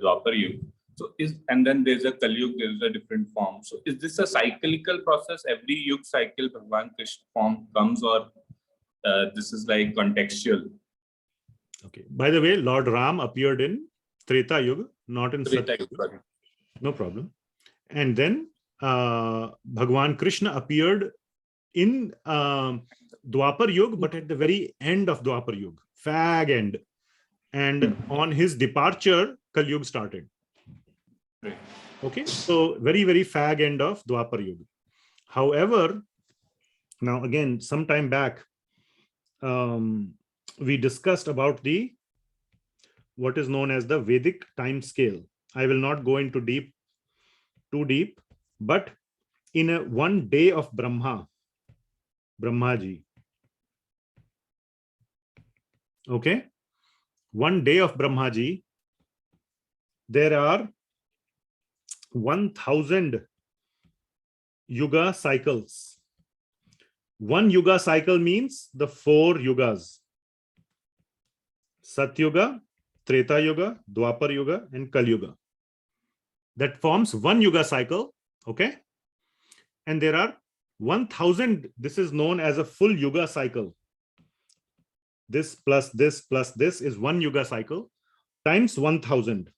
Dwapar Yuga. So and then there's a Kali Yuga, there's a different form. So is this a cyclical process? Every Yuga cycle Bhagawan Krishna form comes, or this is like contextual? Okay. By the way, Lord Ram appeared in Treta Yuga, not in Satya Yuga. No problem. And then Bhagawan Krishna appeared in Dwapar Yuga, but at the very end of Dwapar Yuga, fag end. And on his departure, Kali Yuga started. Right. Okay, so very, very fag end of Dwapar Yuga. However, now again, some time back, we discussed about what is known as the Vedic time scale. I will not go into too deep, but in a 1 day of Brahmaji, okay, 1 day of Brahmaji, there are 1000 yuga cycles. One yuga cycle means the 4 yugas. Satyuga, Treta Yuga, Dwapar Yuga, and Kali Yuga. That forms one yuga cycle, okay? And there are 1000, this is known as a full yuga cycle. This plus this is one yuga cycle times 1000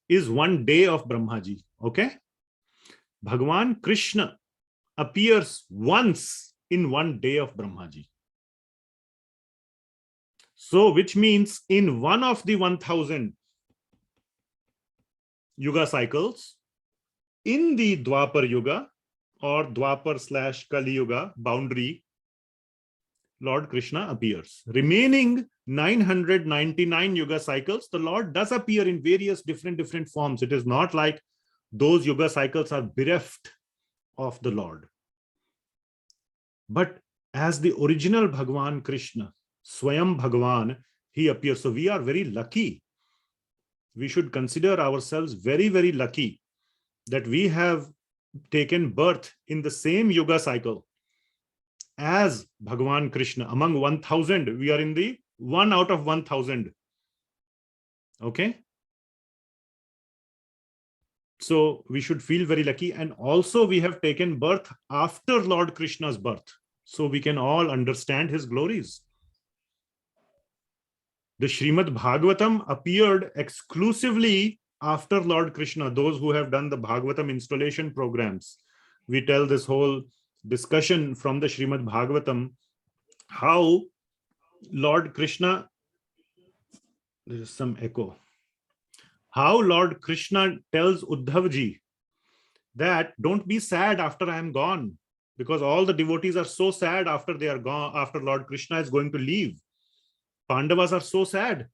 is 1 day of Brahmaji, okay? Bhagawan Krishna appears once in 1 day of Brahmaji. So, which means in one of the 1000 yuga cycles, in the Dwapar Yuga or Dwapar/Kali Yuga boundary, Lord Krishna appears. Remaining 999 yuga cycles, the Lord does appear in various different forms. It is not like those yuga cycles are bereft of the Lord. But as the original Bhagawan Krishna, Swayam Bhagawan, he appears. So we are very lucky. We should consider ourselves very, very lucky that we have taken birth in the same yuga cycle as Bhagawan Krishna. Among 1000, we are in the 1 out of 1000. Okay? So we should feel very lucky. And also we have taken birth after Lord Krishna's birth. So we can all understand his glories. The Srimad Bhagavatam appeared exclusively after Lord Krishna. Those who have done the Bhagavatam installation programs, we tell this whole discussion from the Srimad Bhagavatam, how Lord Krishna, there is some echo, how Lord Krishna tells Uddhavji that don't be sad after I am gone, because all the devotees are so sad after they are gone, after Lord Krishna is going to leave. Pandavas are so sad.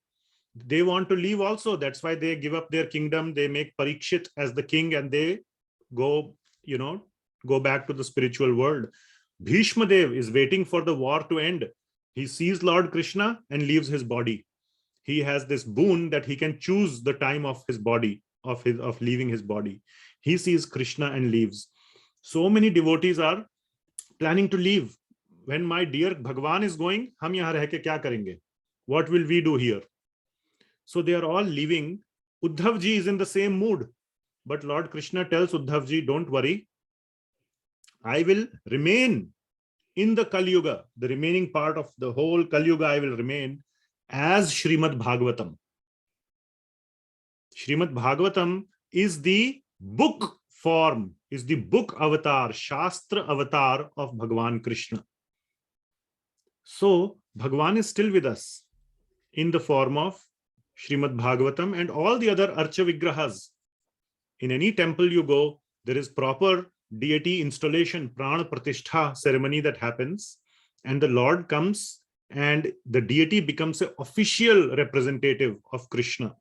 They want to leave also. That's why they give up their kingdom. They make Parikshit as the king and they go, go back to the spiritual world. Bhishma Dev is waiting for the war to end. He sees Lord Krishna and leaves his body. He has this boon that he can choose the time of his body, of leaving his body. He sees Krishna and leaves. So many devotees are planning to leave. When my dear Bhagawan is going, hum yahan reh ke kya karenge? What will we do here? So they are all leaving. Uddhavji is in the same mood. But Lord Krishna tells Uddhavji, don't worry. I will remain in the Kali Yuga. The remaining part of the whole Kali Yuga, I will remain as Srimad Bhagavatam. Srimad Bhagavatam is the book form, is the book avatar, Shastra avatar of Bhagawan Krishna. So Bhagavan is still with us in the form of Srimad Bhagavatam and all the other Archa Vigrahas. In any temple you go, there is proper deity installation, Prana Pratishtha ceremony that happens, and the Lord comes and the deity becomes an official representative of Krishna.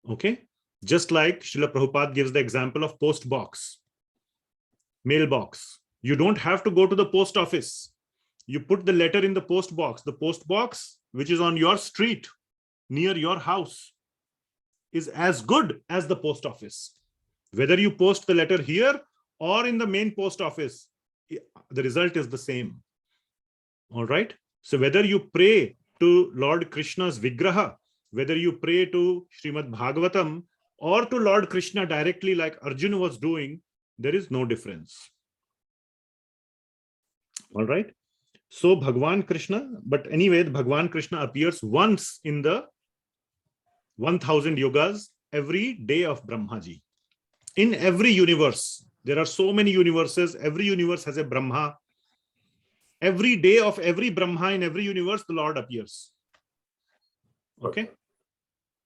Okay? Just like Srila Prabhupada gives the example of post box, mailbox. You don't have to go to the post office. You put the letter in the post box. The post box, which is on your street, near your house, is as good as the post office. Whether you post the letter here or in the main post office, the result is the same. All right? So whether you pray to Lord Krishna's Vigraha, whether you pray to Srimad Bhagavatam or to Lord Krishna directly like Arjuna was doing, there is no difference. All right? So Bhagawan Krishna, but anyway, Bhagawan Krishna appears once in the 1000 yugas every day of Brahmaji. In every universe, there are so many universes. Every universe has a Brahma. Every day of every Brahma in every universe, the Lord appears. Okay?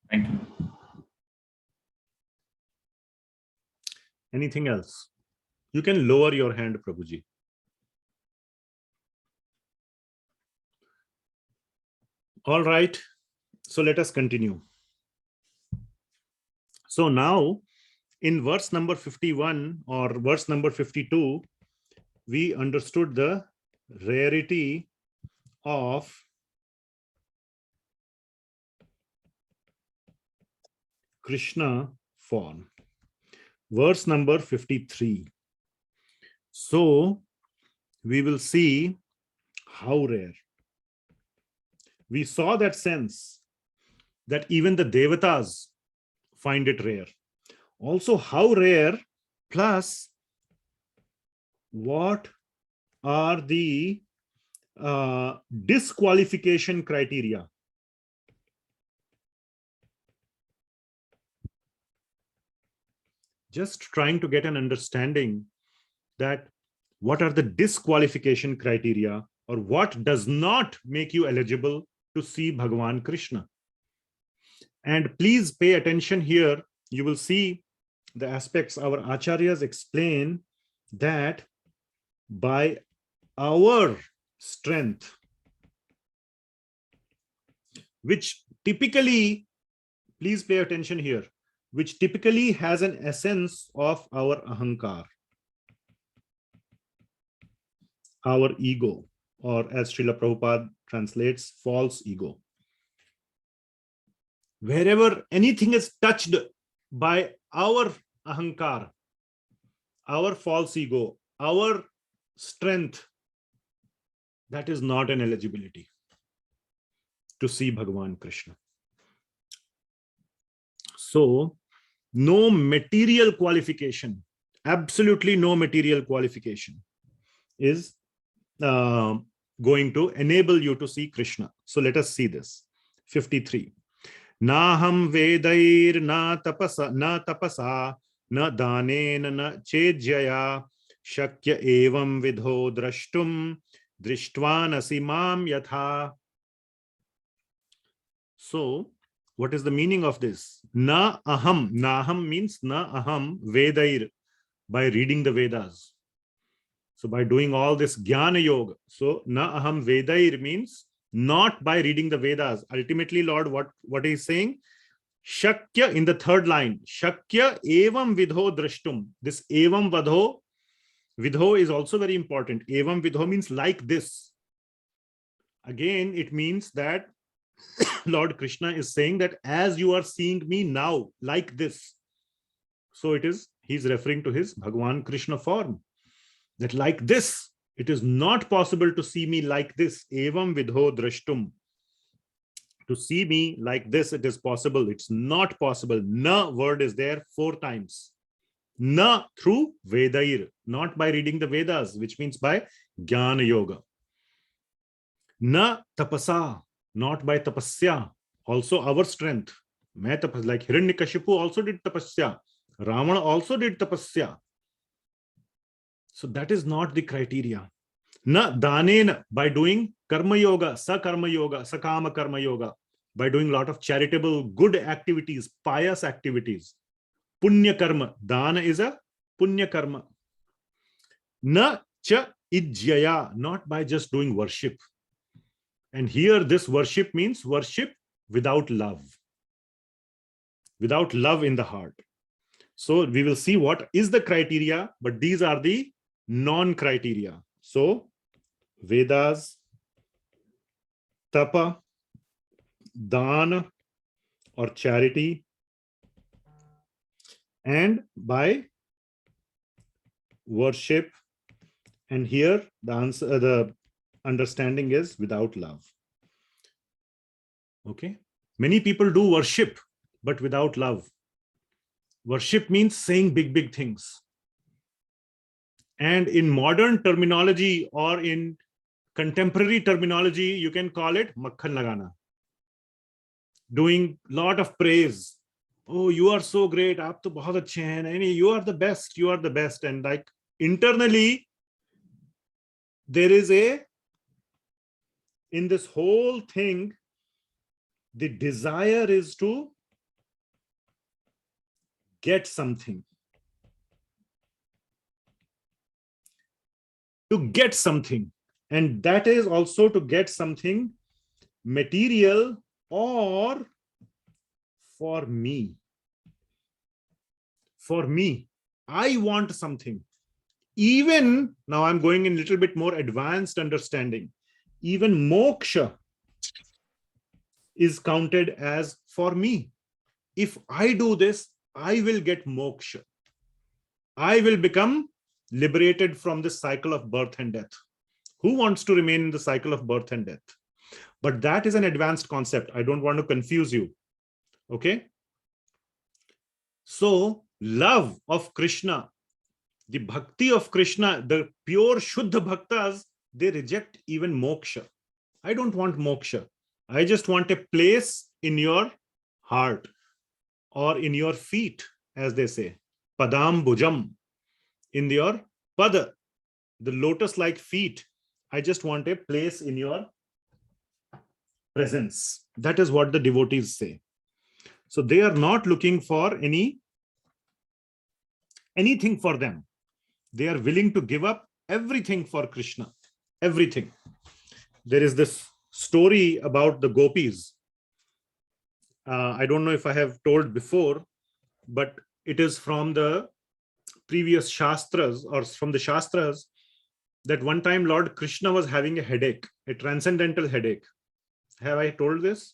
Thank you. Anything else? You can lower your hand, Prabhuji. All right. So let us continue. So now, in verse number 51 or verse number 52, we understood the rarity of Krishna form. verse number 53. So we will see how rare. We saw that sense that even the devatas find it rare. Also, how rare, plus what are the disqualification criteria. Just trying to get an understanding that what are the disqualification criteria, or what does not make you eligible to see Bhagawan Krishna. And please pay attention here. You will see the aspects our acharyas explain that by our strength, which typically, please pay attention here, which typically has an essence of our ahankar, our ego, or as Srila Prabhupada translates, false ego. Wherever anything is touched by our ahankar, our false ego, our strength, that is not an eligibility to see Bhagawan Krishna. So, no material qualification, absolutely no material qualification is going to enable you to see Krishna. So let us see this. 53. Naham vedair na tapasa na danen na chejaya shakya evam vidho drashtum drishtvanasi mam yatha. So, what is the meaning of this? Na aham. Naham means na aham vedair, by reading the Vedas. So by doing all this jnana yoga. So na aham vedair means not by reading the Vedas. Ultimately, Lord, what he's saying? Shakya in the third line. Shakya evam vidho drashtum. This evam vidho is also very important. Evam vidho means like this. Again, it means that Lord Krishna is saying that as you are seeing me now, like this. So it is, he's referring to his Bhagawan Krishna form. That like this, it is not possible to see me like this. Evam vidho drashtum. To see me like this, it is possible. It's not possible. Na word is there 4 times. Na through Vedair, not by reading the Vedas, which means by Jnana Yoga. Na tapasa, not by tapasya, also our strength. Like Hiranyakashipu also did tapasya. Ravana also did tapasya. So that is not the criteria. Na danen, by doing karma yoga, sakama karma yoga, by doing a lot of charitable good activities, pious activities. Punya karma, dana is a punya karma. Na cha ijjaya, not by just doing worship. And here this worship means worship without love. Without love in the heart. So we will see what is the criteria, but these are the non-criteria. So Vedas, tapa, dana or charity, and by worship. And here the answer, the understanding is without love. Okay. Many people do worship, but without love. Worship means saying big things. And in modern terminology or in contemporary terminology, you can call it makhan lagana. Doing lot of praise. Oh, you are so great. Aap to bahut achhe hain. You are the best. You are the best. And like internally, there is in this whole thing, the desire is to get something. To get something. And that is also to get something material or for me. For me. I want something. Even, now I'm going in a little bit more advanced understanding. Even moksha is counted as for me. If I do this, I will get moksha. I will become liberated from this cycle of birth and death. Who wants to remain in the cycle of birth and death? But that is an advanced concept. I don't want to confuse you. Okay. So love of Krishna, the bhakti of Krishna, the pure Shuddha Bhaktas, they reject even moksha. I don't want moksha. I just want a place in your heart or in your feet, as they say. Padam bhujam. In your pada, the lotus-like feet. I just want a place in your presence. That is what the devotees say. So they are not looking for anything for them. They are willing to give up everything for Krishna. Everything. There is this story about the Gopis. I don't know if I have told before, but it is from the previous Shastras or from the Shastras that one time Lord Krishna was having a headache, a transcendental headache. Have I told this?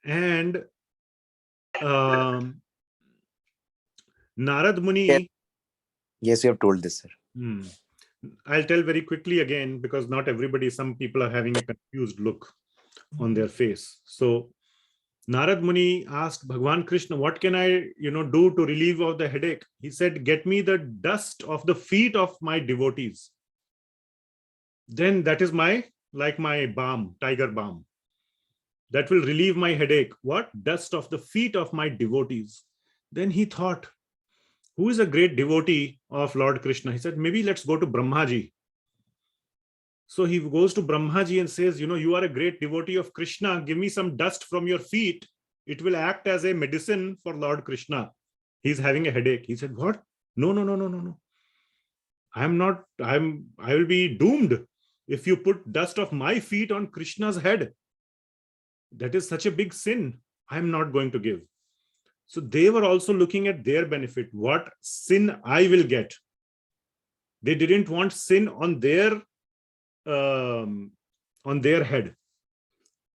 And Narad Muni. Yes, you have told this, sir. I'll tell very quickly again, because not everybody, some people are having a confused look on their face. So Narad Muni asked Bhagawan Krishna, what can I do to relieve of the headache? He said, get me the dust of the feet of my devotees. Then that is like my balm, tiger balm. That will relieve my headache. What? Dust of the feet of my devotees. Then he thought, who is a great devotee of Lord Krishna? He said, maybe let's go to Brahmaji. So he goes to Brahmaji and says, you are a great devotee of Krishna. Give me some dust from your feet. It will act as a medicine for Lord Krishna. He's having a headache. He said, what? No. I will be doomed if you put dust of my feet on Krishna's head. That is such a big sin. I'm not going to give. So they were also looking at their benefit. What sin I will get. They didn't want sin on their head.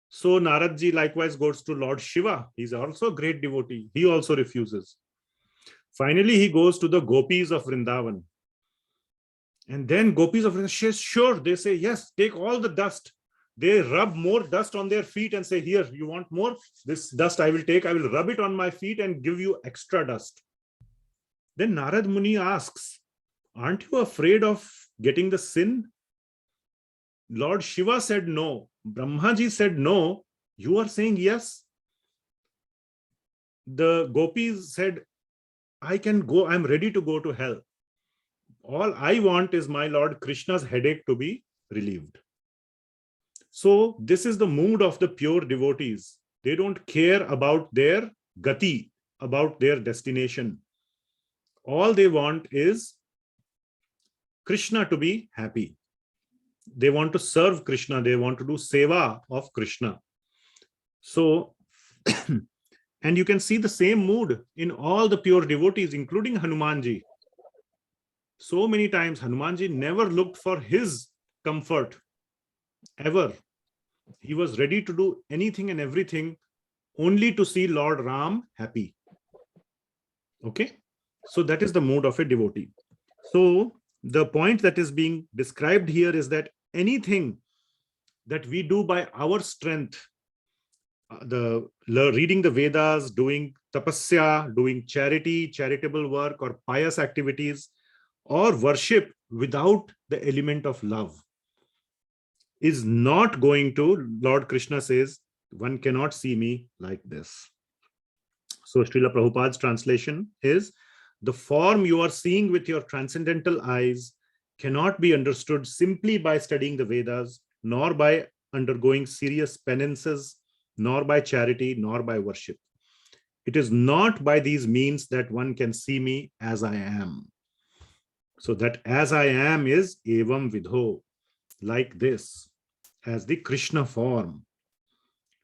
So Naradji likewise goes to Lord Shiva. He's also a great devotee. He also refuses. Finally, he goes to the Gopis of Vrindavan. And then Gopis of Vrindavan says, sure. They say, yes, take all the dust. They rub more dust on their feet and say, here, you want more? This dust I will take. I will rub it on my feet and give you extra dust. Then Narad Muni asks, aren't you afraid of getting the sin? Lord Shiva said no. Brahmaji said no. You are saying yes. The Gopis said, I can go. I'm ready to go to hell. All I want is my Lord Krishna's headache to be relieved. So this is the mood of the pure devotees. They don't care about their gati, about their destination. All they want is Krishna to be happy. They want to serve Krishna. They want to do seva of Krishna. So, and you can see the same mood in all the pure devotees, including Hanumanji. So many times Hanumanji never looked for his comfort, ever. He was ready to do anything and everything only to see Lord Ram happy. Okay, so that is the mood of a devotee. So the point that is being described here is that anything that we do by our strength, reading the Vedas, doing tapasya, doing charity, charitable work, or pious activities, or worship without the element of love, is not going to, Lord Krishna says, one cannot see me like this. So Srila Prabhupada's translation is, the form you are seeing with your transcendental eyes cannot be understood simply by studying the Vedas, nor by undergoing serious penances, nor by charity, nor by worship. It is not by these means that one can see me as I am. So that as I am is evam vidho, like this, as the Krishna form.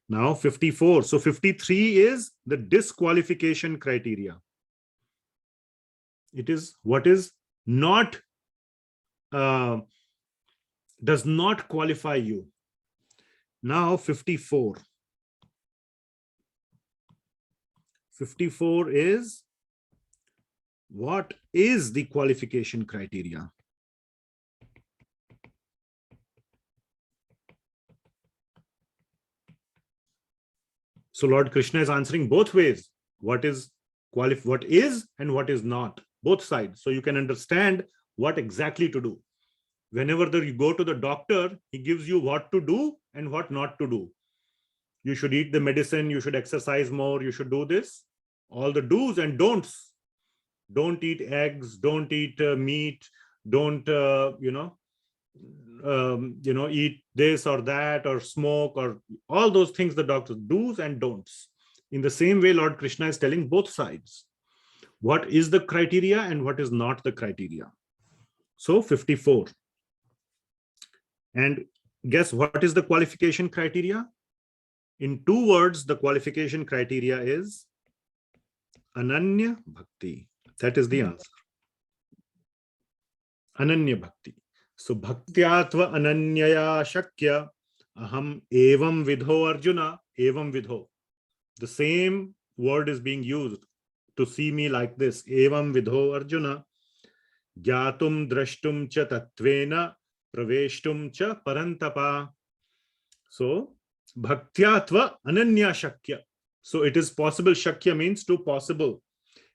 Now 54. So 53 is the disqualification criteria. It is what is not, does not qualify you. Now 54. 54 is What is the qualification criteria? So Lord Krishna is answering both ways. What is and what is not, both sides. So you can understand what exactly to do. Whenever you go to the doctor, he gives you what to do and what not to do. You should eat the medicine, you should exercise more, you should do this. All the do's and don'ts. Don't eat eggs, don't eat meat, don't eat this or that, or smoke, or all those things, the doctors, do's and don'ts. In the same way, Lord Krishna is telling both sides. What is the criteria and what is not the criteria? So 54. And guess what is the qualification criteria? In 2 words, the qualification criteria is Ananya Bhakti. That is the answer. Ananya Bhakti. So Bhaktyatva Ananyaya Shakya Aham Evam Vidho Arjuna. Evam Vidho. The same word is being used to see me like this. Evam Vidho Arjuna. Gyatum Drashtum Cha Tatvena Praveshtum Cha Parantapa. So Bhaktyatva Ananya Shakya. So it is possible. Shakya means to possible.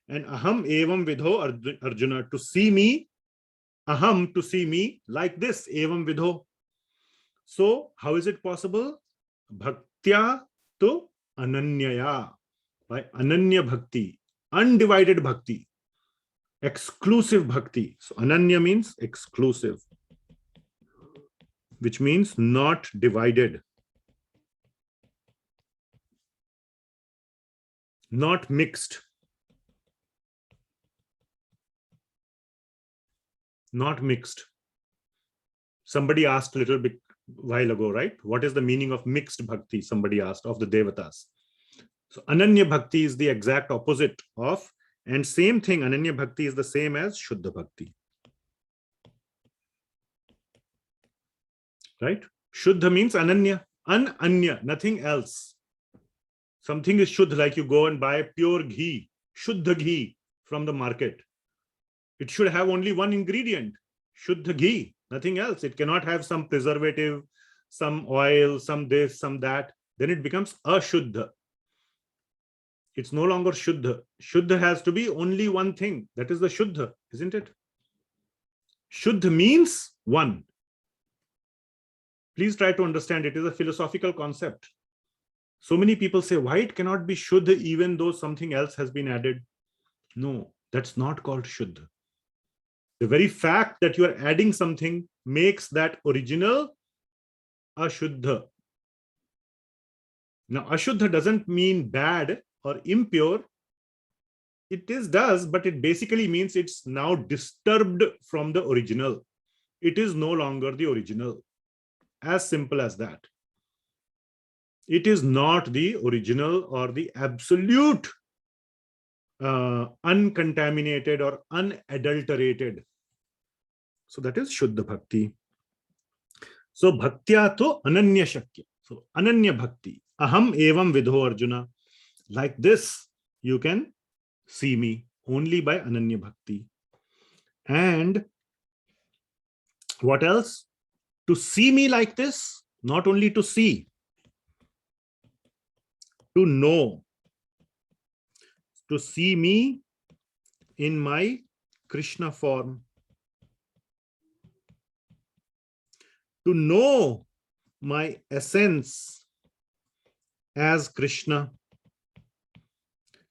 And Aham Evam Vidho Arjuna, to see me. Aham, to see me like this. Evam Vidho. So how is it possible? Bhaktya to Ananyaya. By Ananya Bhakti. Undivided Bhakti. Exclusive Bhakti. So Ananya means exclusive, which means not divided, not mixed, not mixed. Somebody asked a little bit while ago, right? What is the meaning of mixed bhakti? Somebody asked, of the devatas. So Ananya Bhakti is the exact opposite of, and same thing, Ananya Bhakti is the same as Shuddha Bhakti. Right? Shuddha means Ananya, Ananya, nothing else. Something is Shuddha, like you go and buy pure ghee, Shuddha ghee from the market. It should have only one ingredient, Shuddha ghee, nothing else. It cannot have some preservative, some oil, some this, some that. Then it becomes Ashuddha. It's no longer Shuddha. Shuddha has to be only one thing. That is the Shuddha, isn't it? Shuddha means one. Please try to understand. It is a philosophical concept. So many people say, why it cannot be Shuddha even though something else has been added? No, that's not called Shuddha. The very fact that you are adding something makes that original Ashuddha. Now, Ashuddha doesn't mean bad or impure. It does, but it basically means it's now disturbed from the original. It is no longer the original. As simple as that. It is not the original or the absolute uncontaminated or unadulterated. So that is Shuddha Bhakti. So Bhaktya to Ananya Shakya. So Ananya Bhakti. Aham Evam Vidho Arjuna. Like this, you can see me only by Ananya Bhakti. And what else? To see me like this, not only to see, to know. To see me in my Krishna form. To know my essence as Krishna.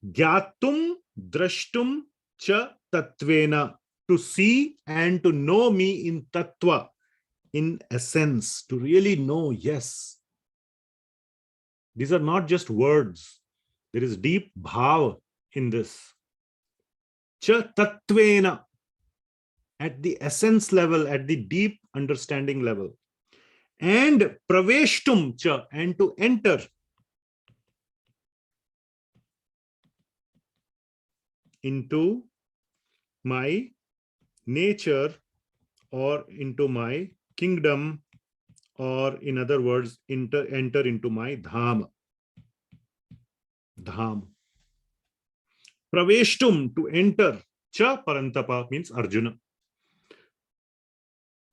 Gyatum drashtum cha tatvena. To see and to know me in tattva, in essence, to really know, yes. These are not just words. There is deep bhava in this. Cha tattvena, at the essence level, at the deep understanding level. And praveshtum cha, and to enter into my nature or into my kingdom, or in other words, enter into my dham. Dham. Praveshtum, to enter, Cha Parantapa means Arjuna.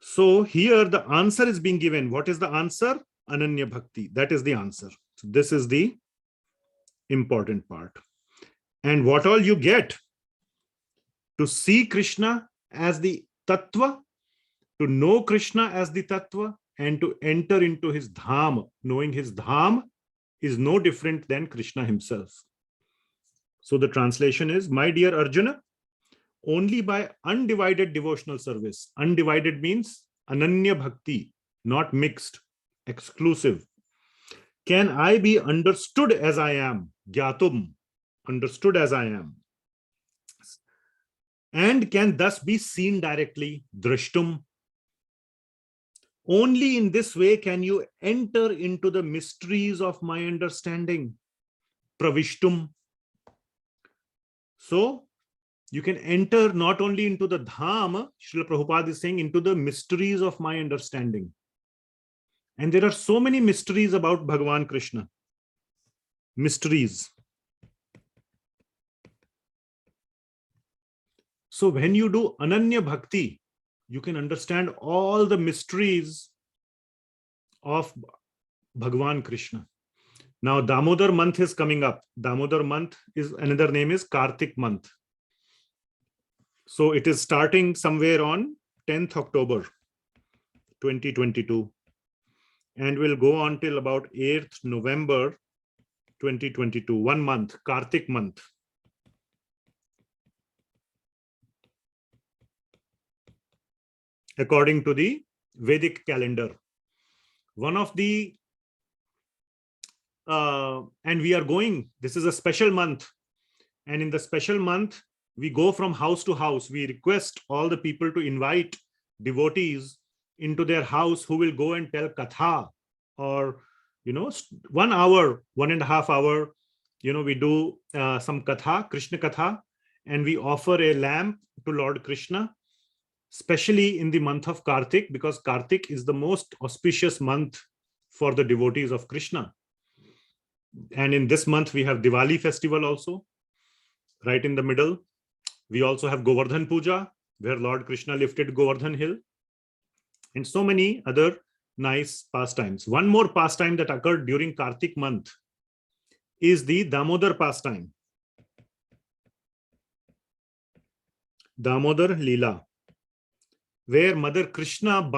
So here the answer is being given. What is the answer? Ananya Bhakti. That is the answer. So this is the important part. And what all you get? To see Krishna as the Tattva, to know Krishna as the Tattva, and to enter into his Dham. Knowing his Dham is no different than Krishna himself. So the translation is, my dear Arjuna, only by undivided devotional service. Undivided means Ananya Bhakti, not mixed, exclusive. Can I be understood as I am? Gyatum, understood as I am. And can thus be seen directly, drashtum. Only in this way can you enter into the mysteries of my understanding, pravishtum. So you can enter not only into the dham, Srila Prabhupada is saying, into the mysteries of my understanding. And there are so many mysteries about Bhagawan Krishna. Mysteries. So when you do Ananya Bhakti, you can understand all the mysteries of Bhagawan Krishna. Now Damodar month is coming up. Damodar month is another name is Kartik month. So it is starting somewhere on 10th October 2022 and will go on till about 8th November 2022. 1 month, Kartik month. According to the Vedic calendar. One of the, and we are going, this is a special month. And in the special month, we go from house to house. We request all the people to invite devotees into their house who will go and tell katha, or, 1 hour, 1.5 hour, we do some katha, Krishna katha, and we offer a lamp to Lord Krishna, especially in the month of Kartik, because Kartik is the most auspicious month for the devotees of Krishna. And in this month, we have Diwali festival also, right in the middle. We also have Govardhan Puja, where Lord Krishna lifted Govardhan hill, and so many other nice pastimes. One more pastime that occurred during Kartik month is the Damodar pastime. Damodar Leela, where Mother Yashoda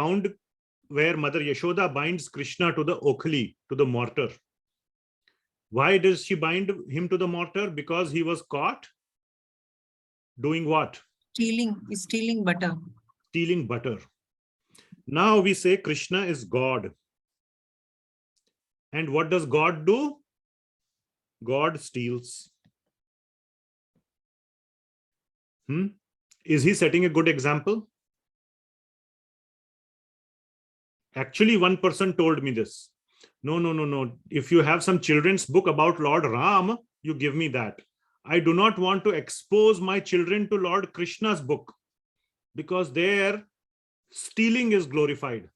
binds Krishna to the okhli, to the mortar. Why does she bind him to the mortar? Because he was caught doing what? Stealing butter. Stealing butter. Now we say Krishna is God. And what does God do? God steals. Is he setting a good example? Actually, one person told me this. No. If you have some children's book about Lord Ram, you give me that. I do not want to expose my children to Lord Krishna's book, because there stealing is glorified.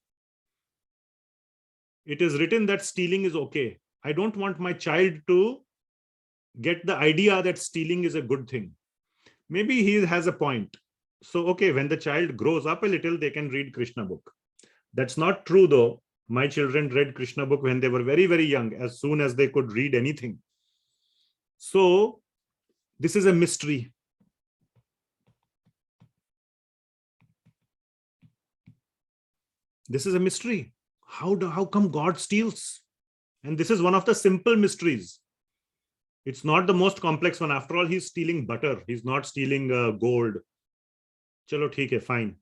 It is written that stealing is okay. I don't want my child to get the idea that stealing is a good thing. Maybe he has a point. So, okay, when the child grows up a little, they can read Krishna book. That's not true though. My children read Krishna book when they were very, very young, as soon as they could read anything. So this is a mystery. This is a mystery. How come God steals? And this is one of the simple mysteries. It's not the most complex one. After all, he's stealing butter. He's not stealing gold. Chalo, theek hai, fine.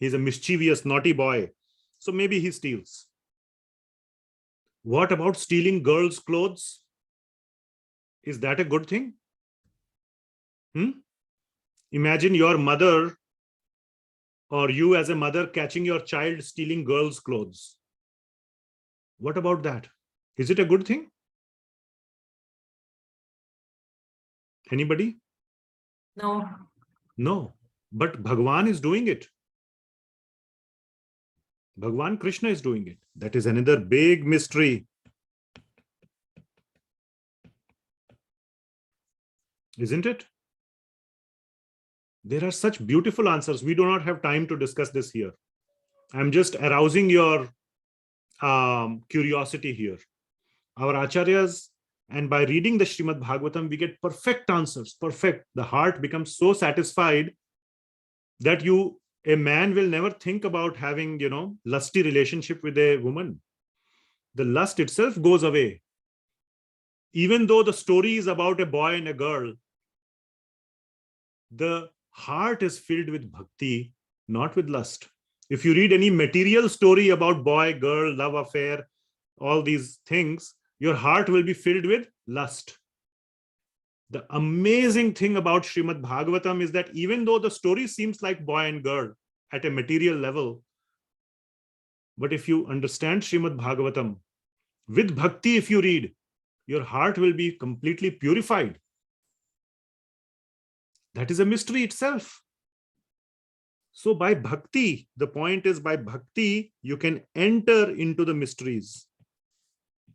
He's a mischievous, naughty boy. So maybe he steals. What about stealing girls' clothes? Is that a good thing? Imagine your mother or you as a mother catching your child stealing girls' clothes. What about that? Is it a good thing? Anybody? No. No. But Bhagawan is doing it. Bhagawan Krishna is doing it. That is another big mystery. Isn't it? There are such beautiful answers. We do not have time to discuss this here. I'm just arousing your curiosity here. Our acharyas, and by reading the Srimad Bhagavatam, we get perfect answers, perfect. The heart becomes so satisfied that a man will never think about having, lusty relationship with a woman. The lust itself goes away. Even though the story is about a boy and a girl, the heart is filled with bhakti, not with lust. If you read any material story about boy, girl, love affair, all these things, your heart will be filled with lust. The amazing thing about Srimad Bhagavatam is that even though the story seems like boy and girl at a material level, but if you understand Srimad Bhagavatam, with bhakti, if you read, your heart will be completely purified. That is a mystery itself. So by bhakti, the point is by bhakti, you can enter into the mysteries.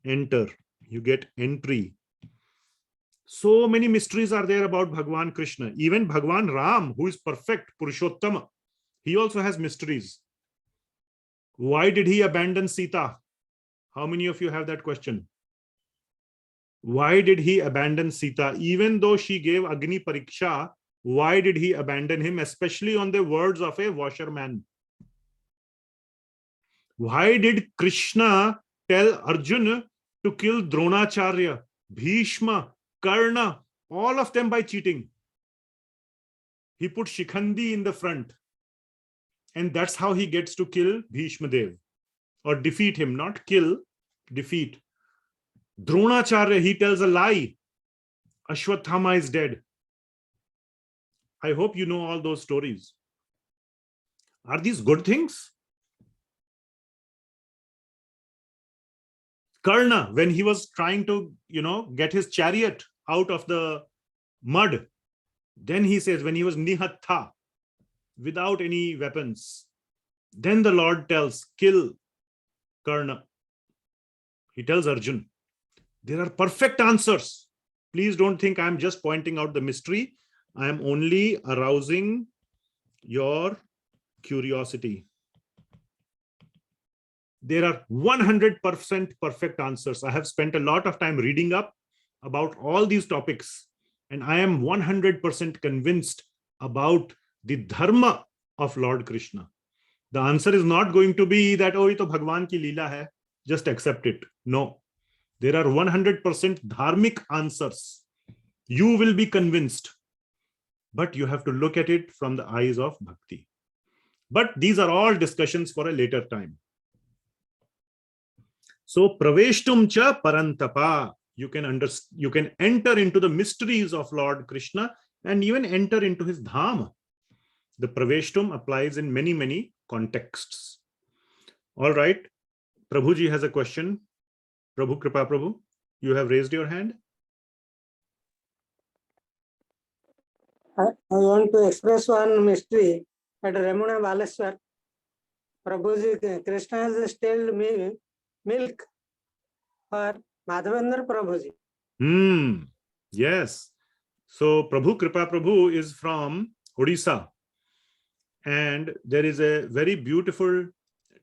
Enter, you get entry. So many mysteries are there about Bhagawan Krishna. Even Bhagawan Ram, who is perfect, Purushottama, he also has mysteries. Why did he abandon Sita? How many of you have that question? Why did he abandon Sita? Even though she gave Agni Pariksha, why did he abandon him, especially on the words of a washerman? Why did Krishna tell Arjuna to kill Dronacharya, Bhishma, Karna, all of them by cheating? He put Shikhandi in the front. And that's how he gets to kill Bhishma Dev. Or defeat him, not kill, defeat. Dronacharya, he tells a lie. Ashwathama is dead. I hope you know all those stories. Are these good things? Karna, when he was trying to, get his chariot out of the mud, then he says, when he was nihattha, without any weapons, then the Lord tells, kill Karna. He tells Arjuna. There are perfect answers. Please don't think I'm just pointing out the mystery. I am only arousing your curiosity. There are 100% perfect answers. I have spent a lot of time reading up about all these topics, and I am 100% convinced about the dharma of Lord Krishna. The answer is not going to be that, oh, ye to Bhagwan ki leela hai, just accept it. No. There are 100% dharmic answers. You will be convinced, but you have to look at it from the eyes of bhakti. But these are all discussions for a later time. So, praveshtum cha parantapa. You can enter into the mysteries of Lord Krishna and even enter into his dham. The praveshtum applies in many, many contexts. All right. Prabhuji has a question. Prabhu Kripa Prabhu, you have raised your hand. I want to express one mystery at Ramana Baleswar. Prabhuji, Krishna has stilled milk for Madhavendra Prabhuji. Yes. So Prabhu Kripa Prabhu is from Odisha. And there is a very beautiful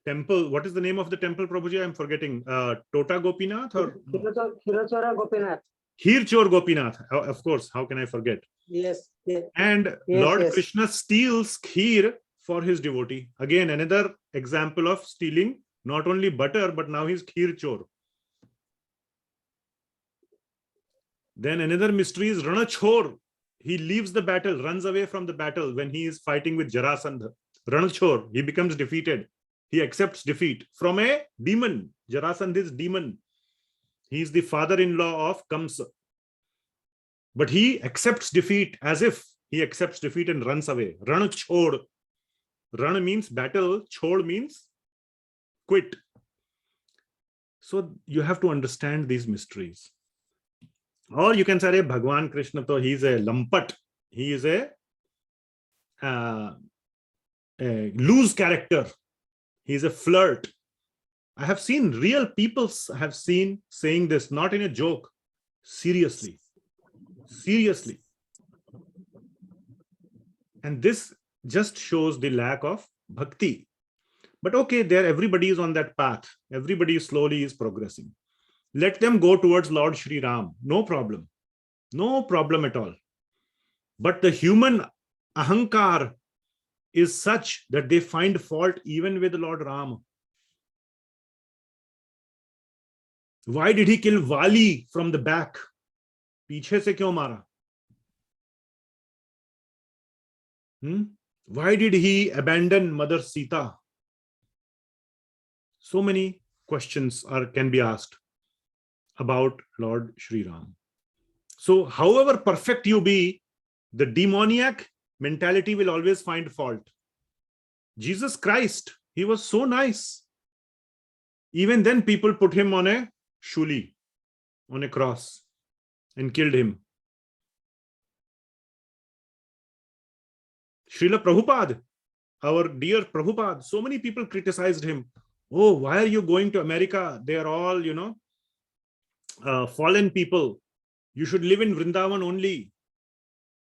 temple. What is the name of the temple, Prabhuji? I'm forgetting. Tota Gopinath or Khirochora Gopinath. Khirchor Gopinath. Of course. How can I forget? Yes. Yes. And Lord Krishna steals kheer for his devotee. Again, another example of stealing not only butter, but now he's khirchor. Then another mystery is Ranachor. He leaves the battle, runs away from the battle when he is fighting with Jarasandha. Ranachor, he becomes defeated. He accepts defeat from a demon. Jarasandha is demon. He is the father-in-law of Kamsa. But he accepts defeat as if he accepts defeat and runs away. Ranachor. Ran means battle. Chod means quit. So you have to understand these mysteries. Or you can say, Bhagwan Krishna, so he is a lampat. He is a loose character. He is a flirt. I have seen real people have seen saying this, not in a joke. Seriously. Seriously. And this just shows the lack of bhakti. But okay, there everybody is on that path. Everybody slowly is progressing. Let them go towards Lord Shri Ram. No problem. No problem at all. But the human ahankar is such that they find fault even with Lord Ram. Why did he kill Vali from the back? Piche se kyun mara? Why did he abandon Mother Sita? So many questions can be asked about Lord Shri Ram. So however perfect you be, the demoniac mentality will always find fault. Jesus Christ, he was so nice. Even then people put him on a shuli, on a cross, and killed him. Srila Prabhupada, our dear Prabhupada, so many people criticized him. Oh, why are you going to America? They are all, fallen people. You should live in Vrindavan only.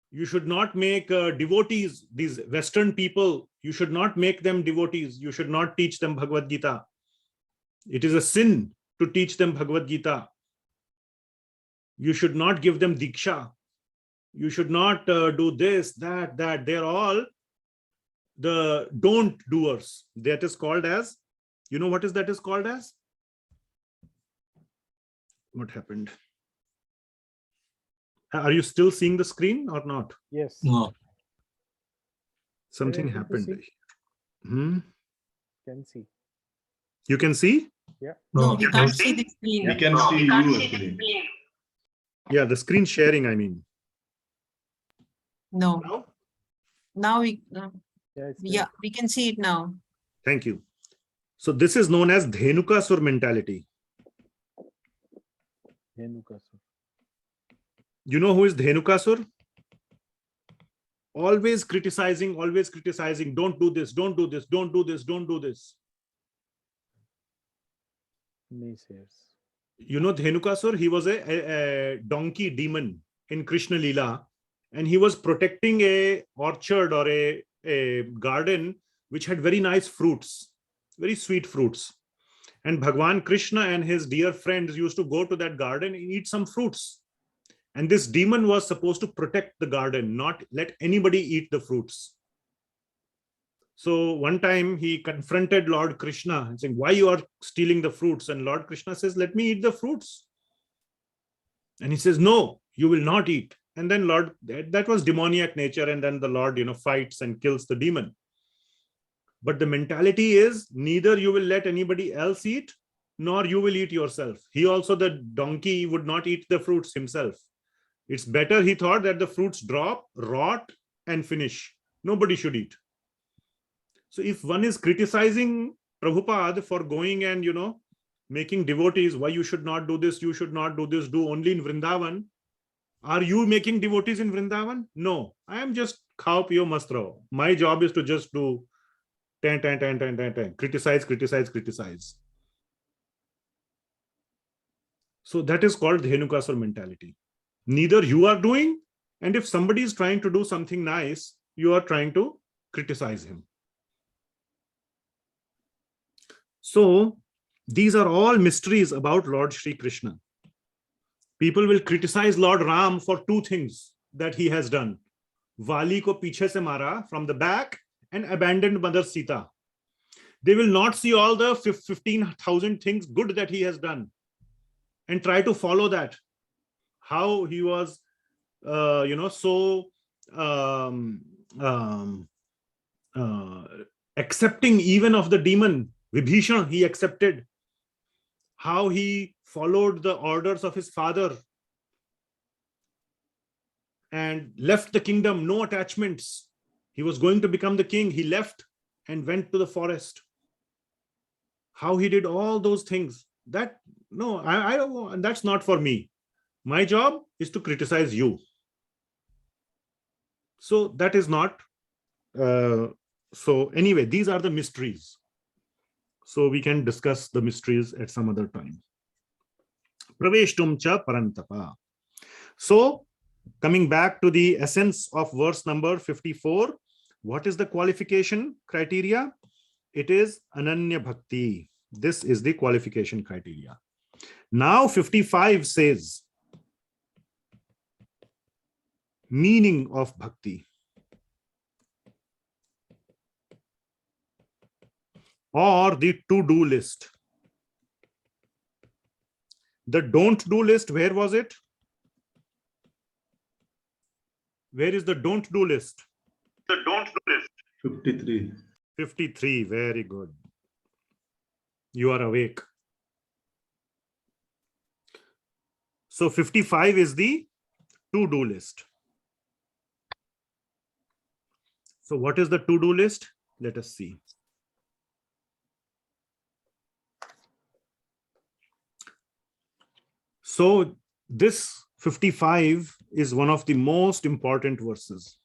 You should not make devotees, these Western people, you should not make them devotees. You should not teach them Bhagavad Gita. It is a sin to teach them Bhagavad Gita. You should not give them diksha. You should not do this, that. They're all the don't doers. That is called as, you know what is that is called as? What happened? Are you still seeing the screen or not? Yes. No. Something Able to happened. see? Can see. You can see? Yeah. No, we can't see the screen. We can see you actually. Yeah, the screen sharing, I mean. No, Now? now Yeah, we can see it now. Thank you. So this is known as Dhenukasur mentality. Dhenukasur. You know who is Dhenukasur? Always criticizing, don't do this, don't do this, don't do this, don't do this. Naysayers. You know Dhenukasur, he was a donkey demon in Krishna Leela, and he was protecting a orchard or a garden which had very nice fruits, very sweet fruits. And Bhagawan Krishna and his dear friends used to go to that garden and eat some fruits. And this demon was supposed to protect the garden, not let anybody eat the fruits. So one time he confronted Lord Krishna and saying, why you are stealing the fruits? And Lord Krishna says, let me eat the fruits. And he says, no, you will not eat. And then Lord, that was demoniac nature. And then the Lord, fights and kills the demon. But the mentality is neither you will let anybody else eat, nor you will eat yourself. He also, the donkey, would not eat the fruits himself. It's better, he thought, that the fruits drop, rot, and finish. Nobody should eat. So if one is criticizing Prabhupada for going and, making devotees, why you should not do this, you should not do this, do only in Vrindavan. Are you making devotees in Vrindavan? No, I am just khao piyo mast raho. My job is to just do criticize. So that is called Dhenukasur mentality. Neither you are doing, and if somebody is trying to do something nice, you are trying to criticize him. So these are all mysteries about Lord Shri Krishna. People will criticize Lord Ram for two things that he has done. Vali ko piche se mara from the back and abandoned Mother Sita. They will not see all the 15,000 things good that he has done and try to follow that. How he was, so accepting even of the demon. Vibhishan, he accepted. How he followed the orders of his father and left the kingdom, no attachments. He was going to become the king. He left and went to the forest. How he did all those things. That, no, I don't, that's not for me. My job is to criticize you. So that is not. So anyway, these are the mysteries. So we can discuss the mysteries at some other time. Praveshtum cha parantapa. So coming back to the essence of verse number 54, what is the qualification criteria? It is Ananya Bhakti. This is the qualification criteria. Now 55 says, meaning of bhakti, or the to-do list. The don't do list, where was it? Where is the don't do list? The don't do list. 53. 53, very good. You are awake. So 55 is the to-do list. So what is the to-do list? Let us see. So this 55 is one of the most important verses,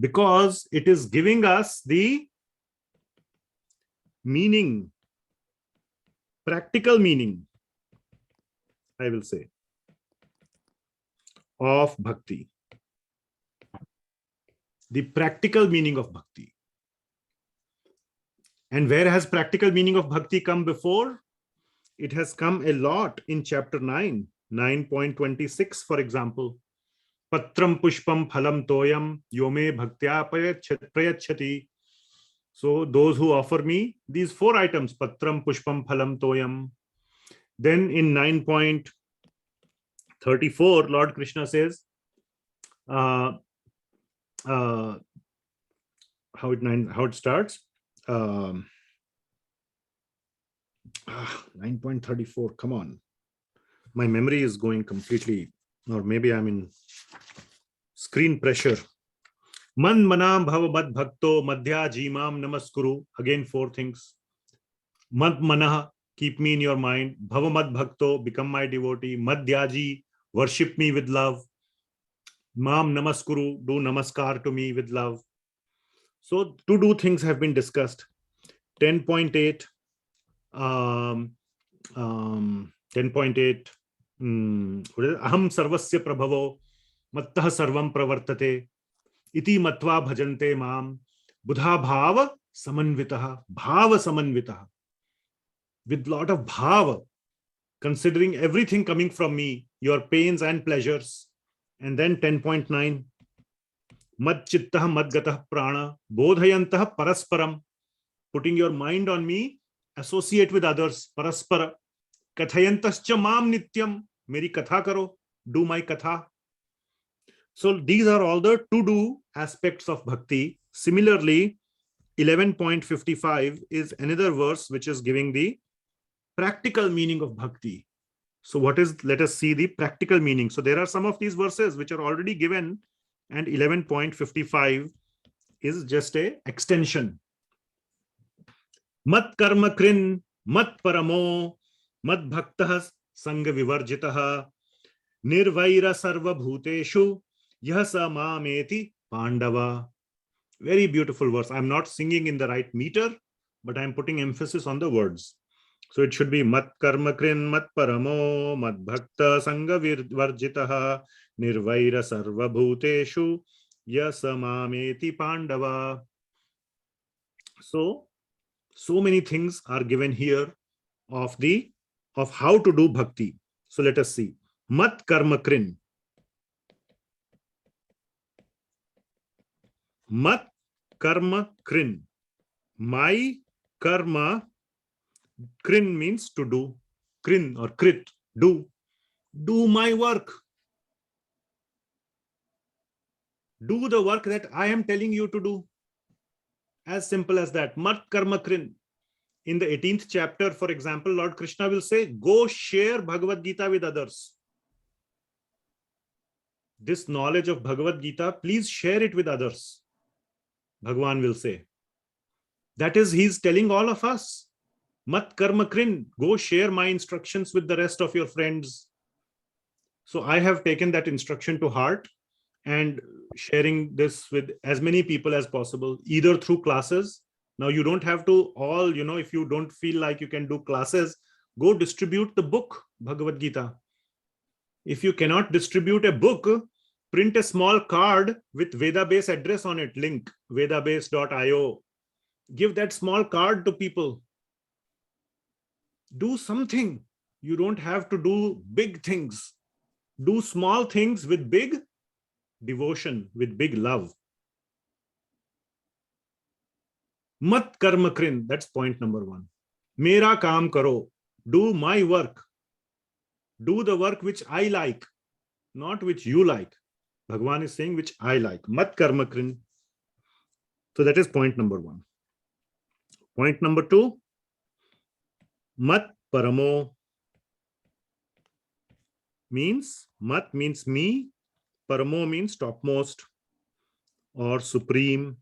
because it is giving us the meaning, practical meaning, I will say, of bhakti. The practical meaning of bhakti. And where has practical meaning of bhakti come before? It has come a lot in chapter 9, 9.26, for example. Patram pushpam phalam toyam yome bhaktya prayachati. So those who offer me these 4 items, patram pushpam phalam toyam. Then in 9.34, Lord Krishna says, how it starts? 9.34, come on. My memory is going completely, or maybe I'm in screen pressure. Man manam bhava mad bhakto madhya jimam namaskuru. Again, 4 things. Mad manah, keep me in your mind. Bhava mad bhakto, become my devotee. Madhyaji, worship me with love. Mam namaskuru, do namaskar to me with love. So to do things have been discussed. 10.8, 10.8, aham sarvasya prabhavo mattah sarvam pravartate iti matva bhajante mam buddha bhava samanvitah, with lot of bhava, considering everything coming from me, your pains and pleasures. And then 10.9, mad chittah mad gatah prana bodhayantah parasparam, putting your mind on me, associate with others, paraspara. Kathayantascha mam nityam, meri katha karo, do my katha. So these are all the to-do aspects of bhakti. Similarly, 11.55 is another verse which is giving the practical meaning of bhakti. So what is, let us see the practical meaning. So there are some of these verses which are already given, and 11.55 is just a extension. Mat karma krin, mat paramo, mat bhaktah sanga vivarjitah, nirvaira sarva bhuteshu, yah sa mameti pandava. Very beautiful verse. I'm not singing in the right meter, but I'm putting emphasis on the words. So it should be mat karma krin, mat paramo, mat bhakta sanga vivarjitah, nirvaira sarva bhuteshu, yah sa mameti pandava. So many things are given here of how to do bhakti. So let us see. Mat karma krin. Mat karma krin. My karma, krin means to do. Krin or krit, do. Do my work. Do the work that I am telling you to do. As simple as that. Mat karma krin. In the 18th chapter, for example, Lord Krishna will say, go share Bhagavad Gita with others. This knowledge of Bhagavad Gita, please share it with others. Bhagawan will say. That is, he's telling all of us. Mat karma krin. Go share my instructions with the rest of your friends. So I have taken that instruction to heart and sharing this with as many people as possible, either through classes. Now you don't have to all, if you don't feel like you can do classes, go distribute the book, Bhagavad Gita. If you cannot distribute a book, print a small card with Vedabase address on it, link vedabase.io. Give that small card to people. Do something. You don't have to do big things. Do small things with big devotion, with big love. Mat karma krin, that's point number 1. Mera kaam karo. Do my work. Do the work which I like, not which you like. Bhagavan is saying which I like. Mat karma krin. So that is point number 1. Point number 2. Mat paramo means, mat means me, paramo means topmost or supreme.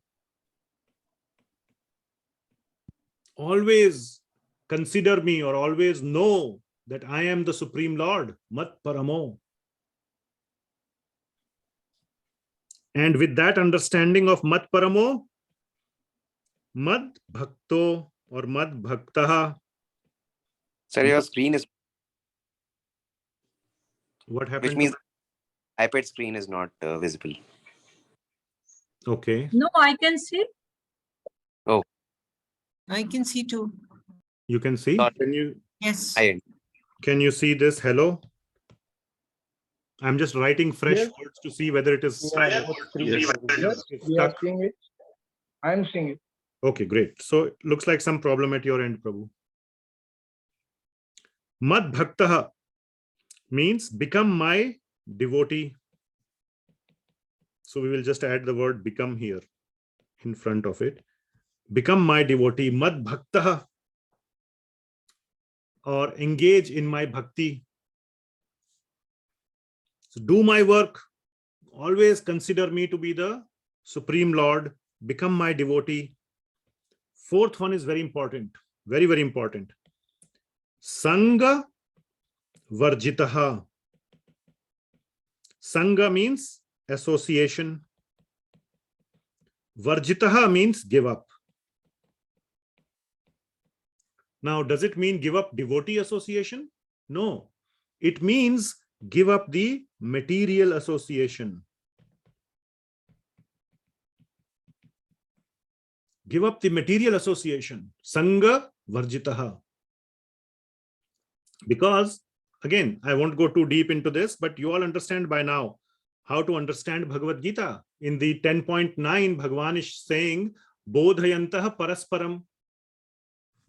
Always consider me or always know that I am the Supreme Lord, mat paramo. And with that understanding of mat paramo, mad bhakto or mad bhaktaha. Sir, your screen is, What happened? which means iPad screen is not visible. Okay. No, I can see. I can see too. You can see? Sorry. Can you? Yes. Can you see this? Hello? I'm just writing fresh Yes. words to see whether it is. Yeah, both screens Yes. are visible. Yes, It's we are stuck. seeing it. I am seeing it. Okay, great. So it looks like some problem at your end, Prabhu. Mad bhaktaha means become my devotee. So we will just add the word become here in front of it. Become my devotee. Mad bhaktaha, or engage in my bhakti. So do my work. Always consider me to be the Supreme Lord. Become my devotee. 4th one is very important. Very, very important. Sangha varjitaha. Sangha means association. Varjitaha means give up. Now, does it mean give up devotee association? No. It means give up the material association. Give up the material association. Sangha varjitaha. Because, again, I won't go too deep into this, but you all understand by now how to understand Bhagavad Gita. In the 10.9, Bhagavan is saying, Bodhayantaha parasparam.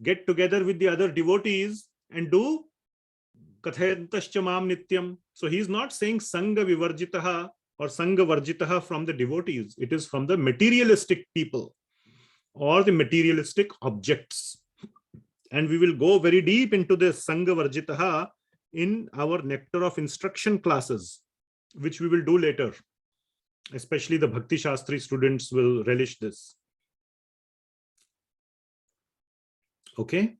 Get together with the other devotees and do kathayantascha mam nityam. So he is not saying Sangha vivarjitaha or Sangha varjitaha from the devotees. It is from the materialistic people or the materialistic objects. And we will go very deep into this Sangha varjitaha in our Nectar of Instruction classes, which we will do later. Especially the Bhakti Shastri students will relish this. Okay.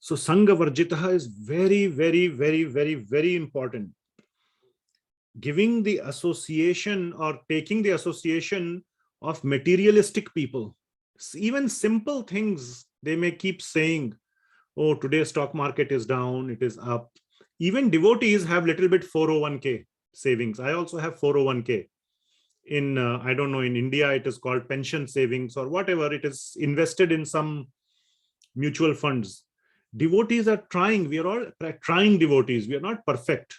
So Sangha varjitaha is very, very, very, very, very important. Giving the association or taking the association of materialistic people. Even simple things, they may keep saying, oh, today's stock market is down, it is up. Even devotees have little bit 401k savings. I also have 401k. In, I don't know, in India, it is called pension savings or whatever. It is invested in some mutual funds. Devotees are trying. We are all trying devotees. We are not perfect.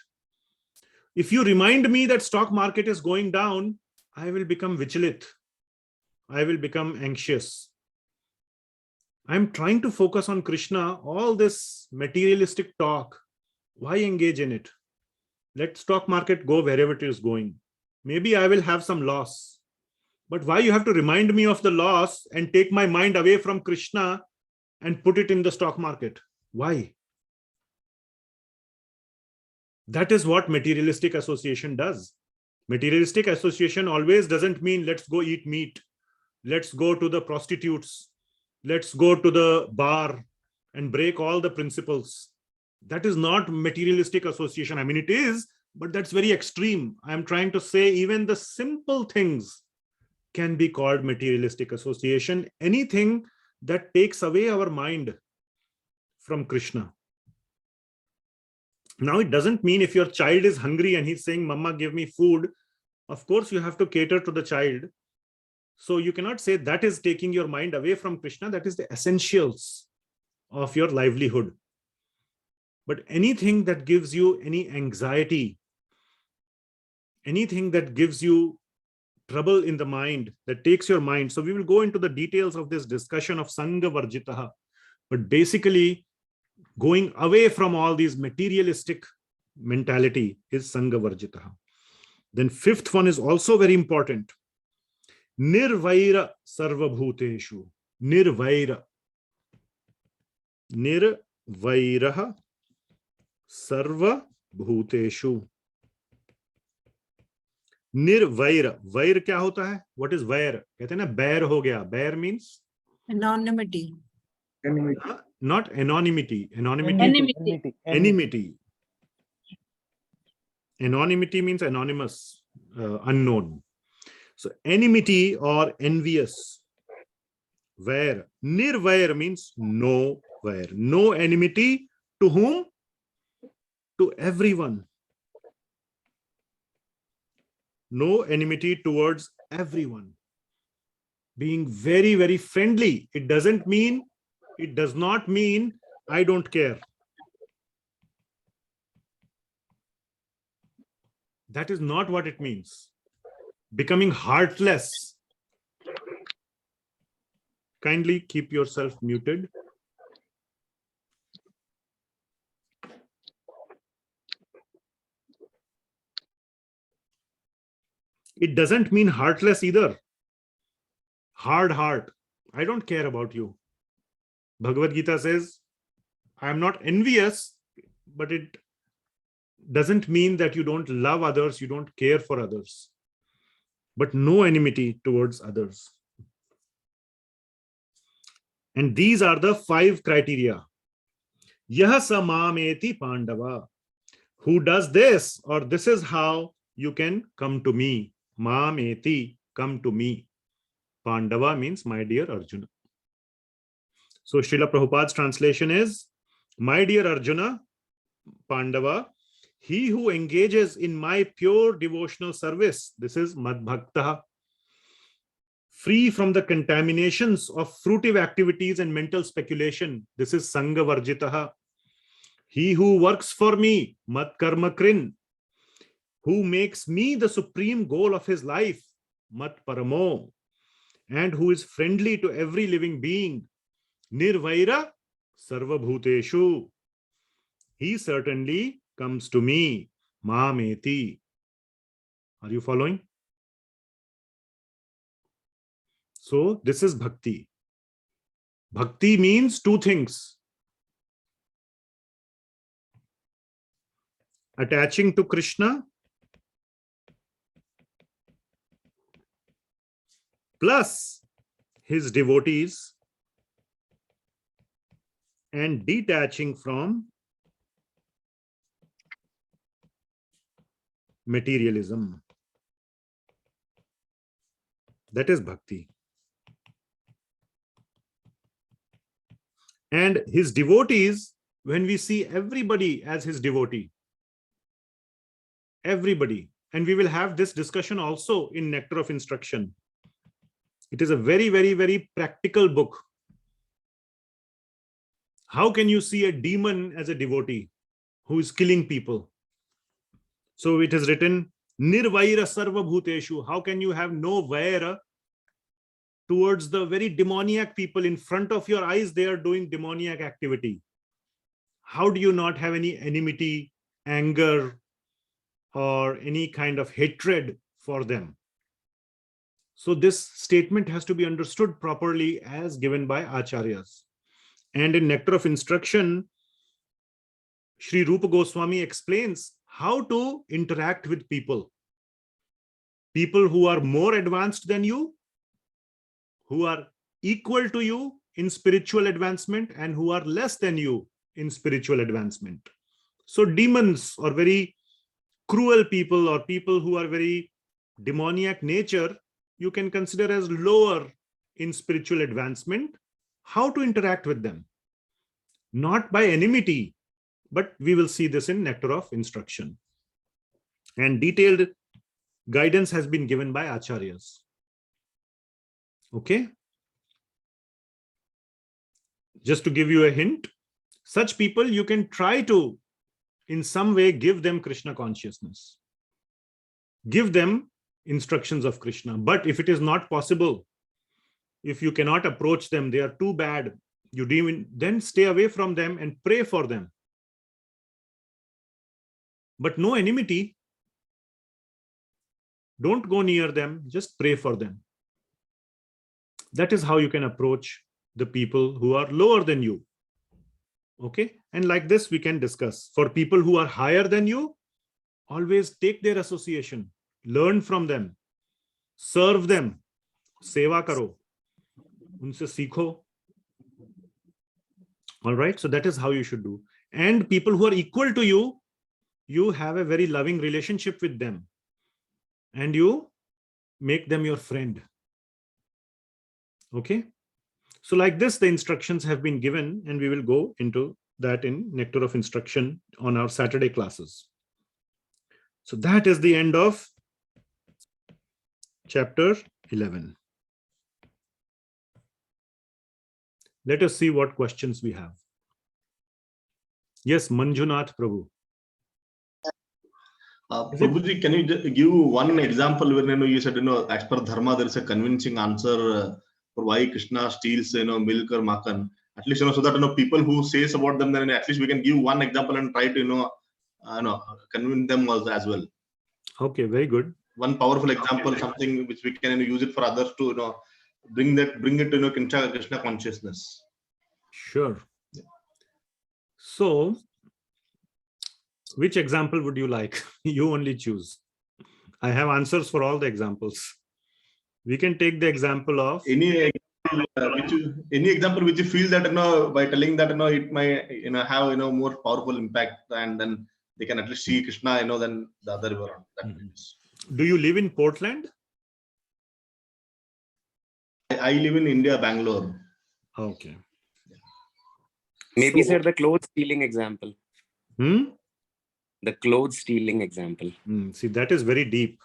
If you remind me that stock market is going down, I will become vigilant. I will become anxious. I'm trying to focus on Krishna. All this materialistic talk, why engage in it? Let stock market go wherever it is going. Maybe I will have some loss. But why you have to remind me of the loss and take my mind away from Krishna and put it in the stock market? Why? That is what materialistic association does. Materialistic association always doesn't mean let's go eat meat. Let's go to the prostitutes. Let's go to the bar and break all the principles. That is not materialistic association. I mean, it is, but that's very extreme. I'm trying to say even the simple things can be called materialistic association. Anything that takes away our mind from Krishna. Now, it doesn't mean if your child is hungry and he's saying, Mama, give me food, of course you have to cater to the child. So you cannot say that is taking your mind away from Krishna. That is the essentials of your livelihood. But anything that gives you any anxiety, anything that gives you trouble in the mind, that takes your mind. So we will go into the details of this discussion of Sangha Varjitaha. But basically, going away from all these materialistic mentality is Sangha Varjitaha. Then fifth one is also very important. Nirvaira Sarvabhuteshu. Nirvaira. Nirvairaha Sarvabhuteshu. Nirvair. Vair क्या होता है? What is vair? कहते हैं ना बैर हो गया. Bair means Anonymity. not anonymity. Anonymity. Enmity. Enmity. Anonymity means anonymous, unknown. So enmity or envious. Vair. Nirvair means no vair. No enmity to whom? To everyone. No enmity towards everyone. Being very, very friendly. It does not mean I don't care. That is not what it means. Becoming heartless. Kindly keep yourself muted. It doesn't mean heartless either. Hard heart. I don't care about you. Bhagavad Gita says, I am not envious, but it doesn't mean that you don't love others, you don't care for others. But no enmity towards others. And these are the 5 criteria. Yaha samameti pandava. Who does this, or this is how you can come to me. Mameti, come to me. Pandava means my dear Arjuna. So Srila Prabhupada's translation is, my dear Arjuna, Pandava, he who engages in my pure devotional service, this is Madbhakta, free from the contaminations of fruitive activities and mental speculation, this is Sangha Varjitaha. He who works for me, Matkarmakrin, who makes me the supreme goal of his life, Mat Paramo, and who is friendly to every living being, Nirvaira Sarvabhuteshu. He certainly comes to me, Mameti. Are you following? So this is Bhakti. Bhakti means 2 things. Attaching to Krishna plus his devotees and detaching from materialism. That is Bhakti. And his devotees, when we see everybody as his devotee, everybody, and we will have this discussion also in Nectar of Instruction. It is a very, very, very practical book. How can you see a demon as a devotee who is killing people? So it is written, Nirvaira Sarvabhuteshu. How can you have no vaira towards the very demoniac people in front of your eyes? They are doing demoniac activity. How do you not have any enmity, anger, or any kind of hatred for them? So this statement has to be understood properly as given by Acharyas. And in Nectar of Instruction, Sri Rupa Goswami explains how to interact with people. People who are more advanced than you, who are equal to you in spiritual advancement, and who are less than you in spiritual advancement. So demons or very cruel people or people who are very demoniac nature, you can consider as lower in spiritual advancement. How to interact with them? Not by enmity, But we will see this in Nectar of Instruction. And detailed guidance has been given by Acharyas. Okay. Just to give you a hint, such people you can try to, in some way, give them Krishna consciousness. Give them instructions of Krishna. But if it is not possible, if you cannot approach them, they are too bad, you then stay away from them and pray for them. But no enmity. Don't go near them, just pray for them. That is how you can approach the people who are lower than you. Okay, and like this we can discuss. For people who are higher than you, always take their association, learn from them, serve them, seva karo, unse sikho. All right, so that is how you should do. And people who are equal to you, you have a very loving relationship with them and you make them your friend. Okay, so like this the instructions have been given, and we will go into that in Nectar of Instruction on our Saturday classes. So that is the end of chapter 11. Let us see what questions we have. Yes, Manjunath Prabhu. Prabhuji, can you give one example where you said, as per dharma, there is a convincing answer for why Krishna steals, milk or makan. At least, so that people who says about them, then at least we can give one example and try to, convince them also as well. Okay, very good. One powerful example, something which we can use it for others to, bring it to Krishna consciousness. Sure. Yeah. So, which example would you like? You only choose. I have answers for all the examples. We can take the example of any example which you feel that by telling that it might have more powerful impact, and then they can at least see Krishna than the other way around. Do you live in Portland? I live in India, Bangalore. Okay. Maybe sir, the clothes stealing example. The clothes stealing example. See, that is very deep.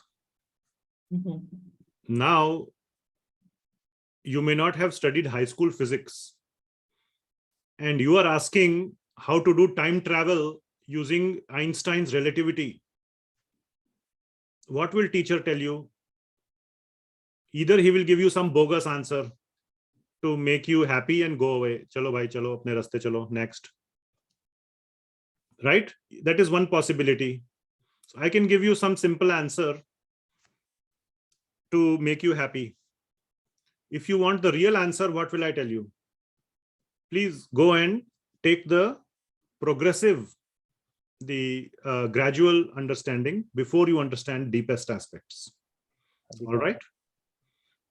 Now, you may not have studied high school physics, and you are asking how to do time travel using Einstein's relativity. What will teacher tell you? Either he will give you some bogus answer to make you happy and go away. Chalo bhai, chalo, apne raste chalo, next. Right? That is one possibility. So I can give you some simple answer to make you happy. If you want the real answer, what will I tell you? Please go and take the progressive, the gradual understanding before you understand deepest aspects. All right.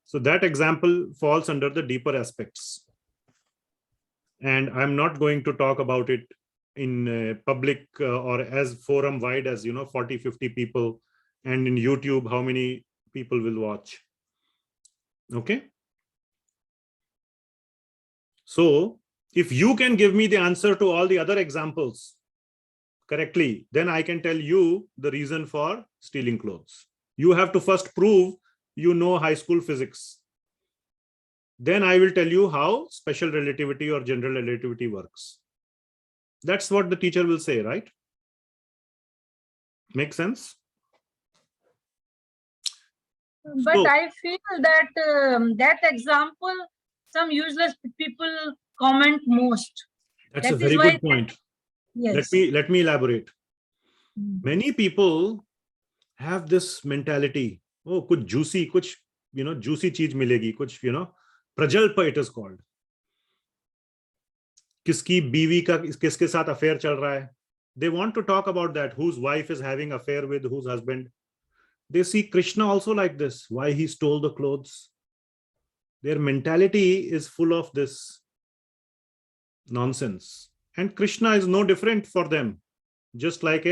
So that example falls under the deeper aspects. And I'm not going to talk about it in public or as forum wide as 40, 50 people, and in YouTube, how many people will watch. Okay. So if you can give me the answer to all the other examples correctly, then I can tell you the reason for stealing clothes. You have to first prove you know high school physics. Then I will tell you how special relativity or general relativity works. That's what the teacher will say, right? Make sense? But so, I feel that that example, some useless people comment most. That's a very good point. Yes. Let me elaborate. Many people have this mentality. Oh, kuch juicy, kuch juicy cheez milegi, kuch prajalpa it is called. Kiski biwi ka kiske saath affair chal raha hai. They want to talk about that, whose wife is having affair with whose husband. They see Krishna also like this, why he stole the clothes. Their mentality is full of this nonsense. And Krishna is no different for them. Just like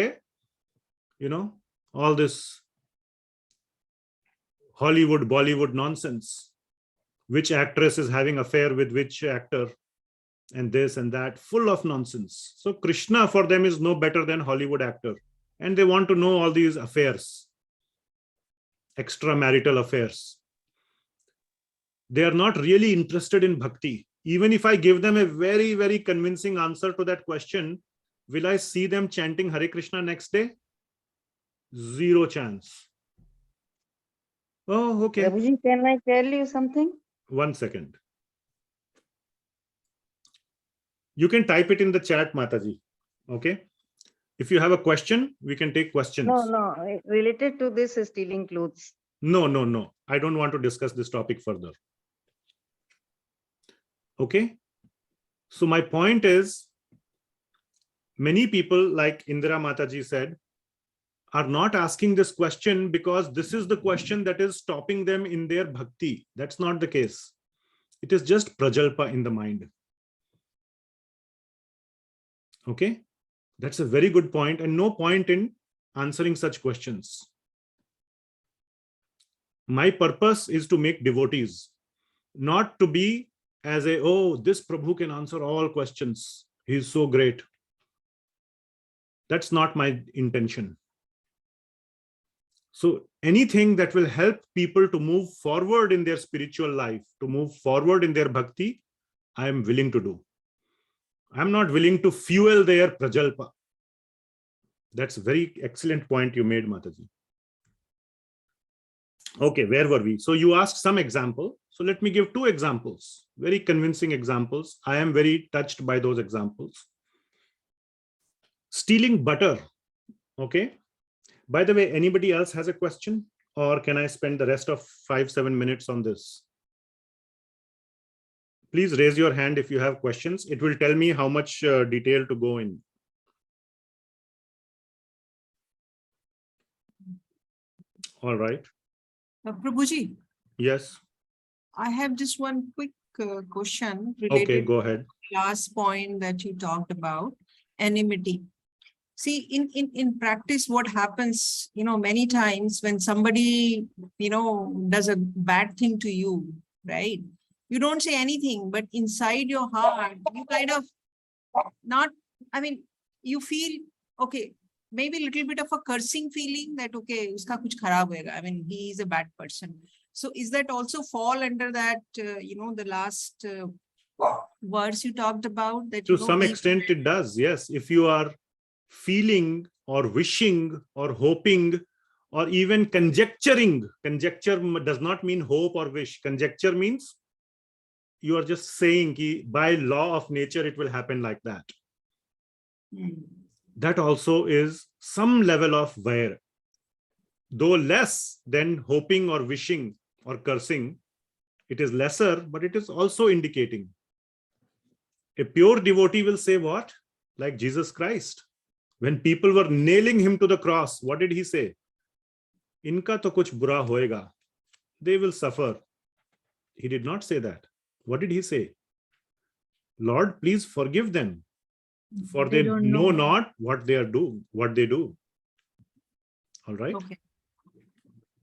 all this Hollywood, Bollywood nonsense. Which actress is having affair with which actor? and this and that, full of nonsense. So Krishna for them is no better than Hollywood actor. And they want to know all these affairs, extramarital affairs. They are not really interested in bhakti. Even if I give them a very, very convincing answer to that question, will I see them chanting Hare Krishna next day? Zero chance. Oh, okay. Prabhuji, can I tell you something? 1 second. You can type it in the chat, Mataji. Okay. If you have a question, we can take questions. No, related to this stealing clothes. No. I don't want to discuss this topic further. Okay. So my point is, many people, like Indira Mataji said, are not asking this question because this is the question that is stopping them in their bhakti. That's not the case. It is just prajalpa in the mind. Okay. That's a very good point, and no point in answering such questions. My purpose is to make devotees, not to be as a, oh, this Prabhu can answer all questions. He's so great. That's not my intention. So anything that will help people to move forward in their spiritual life, to move forward in their bhakti, I am willing to do. I'm not willing to fuel their prajalpa. That's a very excellent point you made, Mataji. Okay, where were we? So you asked some example. So let me give 2 examples, very convincing examples. I am very touched by those examples. Stealing butter. Okay. By the way, anybody else has a question, or can I spend the rest of 5-7 minutes on this? Please raise your hand if you have questions. It will tell me how much detail to go in. All right. Prabhuji. Yes. I have just one quick question related Okay, go ahead. to the last point that you talked about, enmity. See, in practice, what happens, many times when somebody, does a bad thing to you, right? You don't say anything, but inside your heart, you kind of you feel, okay, maybe a little bit of a cursing feeling that, okay, uska kuch kharab hoega. He is a bad person. So is that also fall under that, the last verse you talked about? That to some extent it does, yes. If you are feeling or wishing or hoping or even conjecturing, conjecture does not mean hope or wish. Conjecture means you are just saying by law of nature it will happen like that. That also is some level of vair, though less than hoping or wishing or cursing. It is lesser, but it is also indicating. A pure devotee will say what? Like Jesus Christ. When people were nailing him to the cross, what did he say? Inka to kuch bura hoega. They will suffer. He did not say that. What did he say? Lord, please forgive them, for they know not what they do. All right. Okay.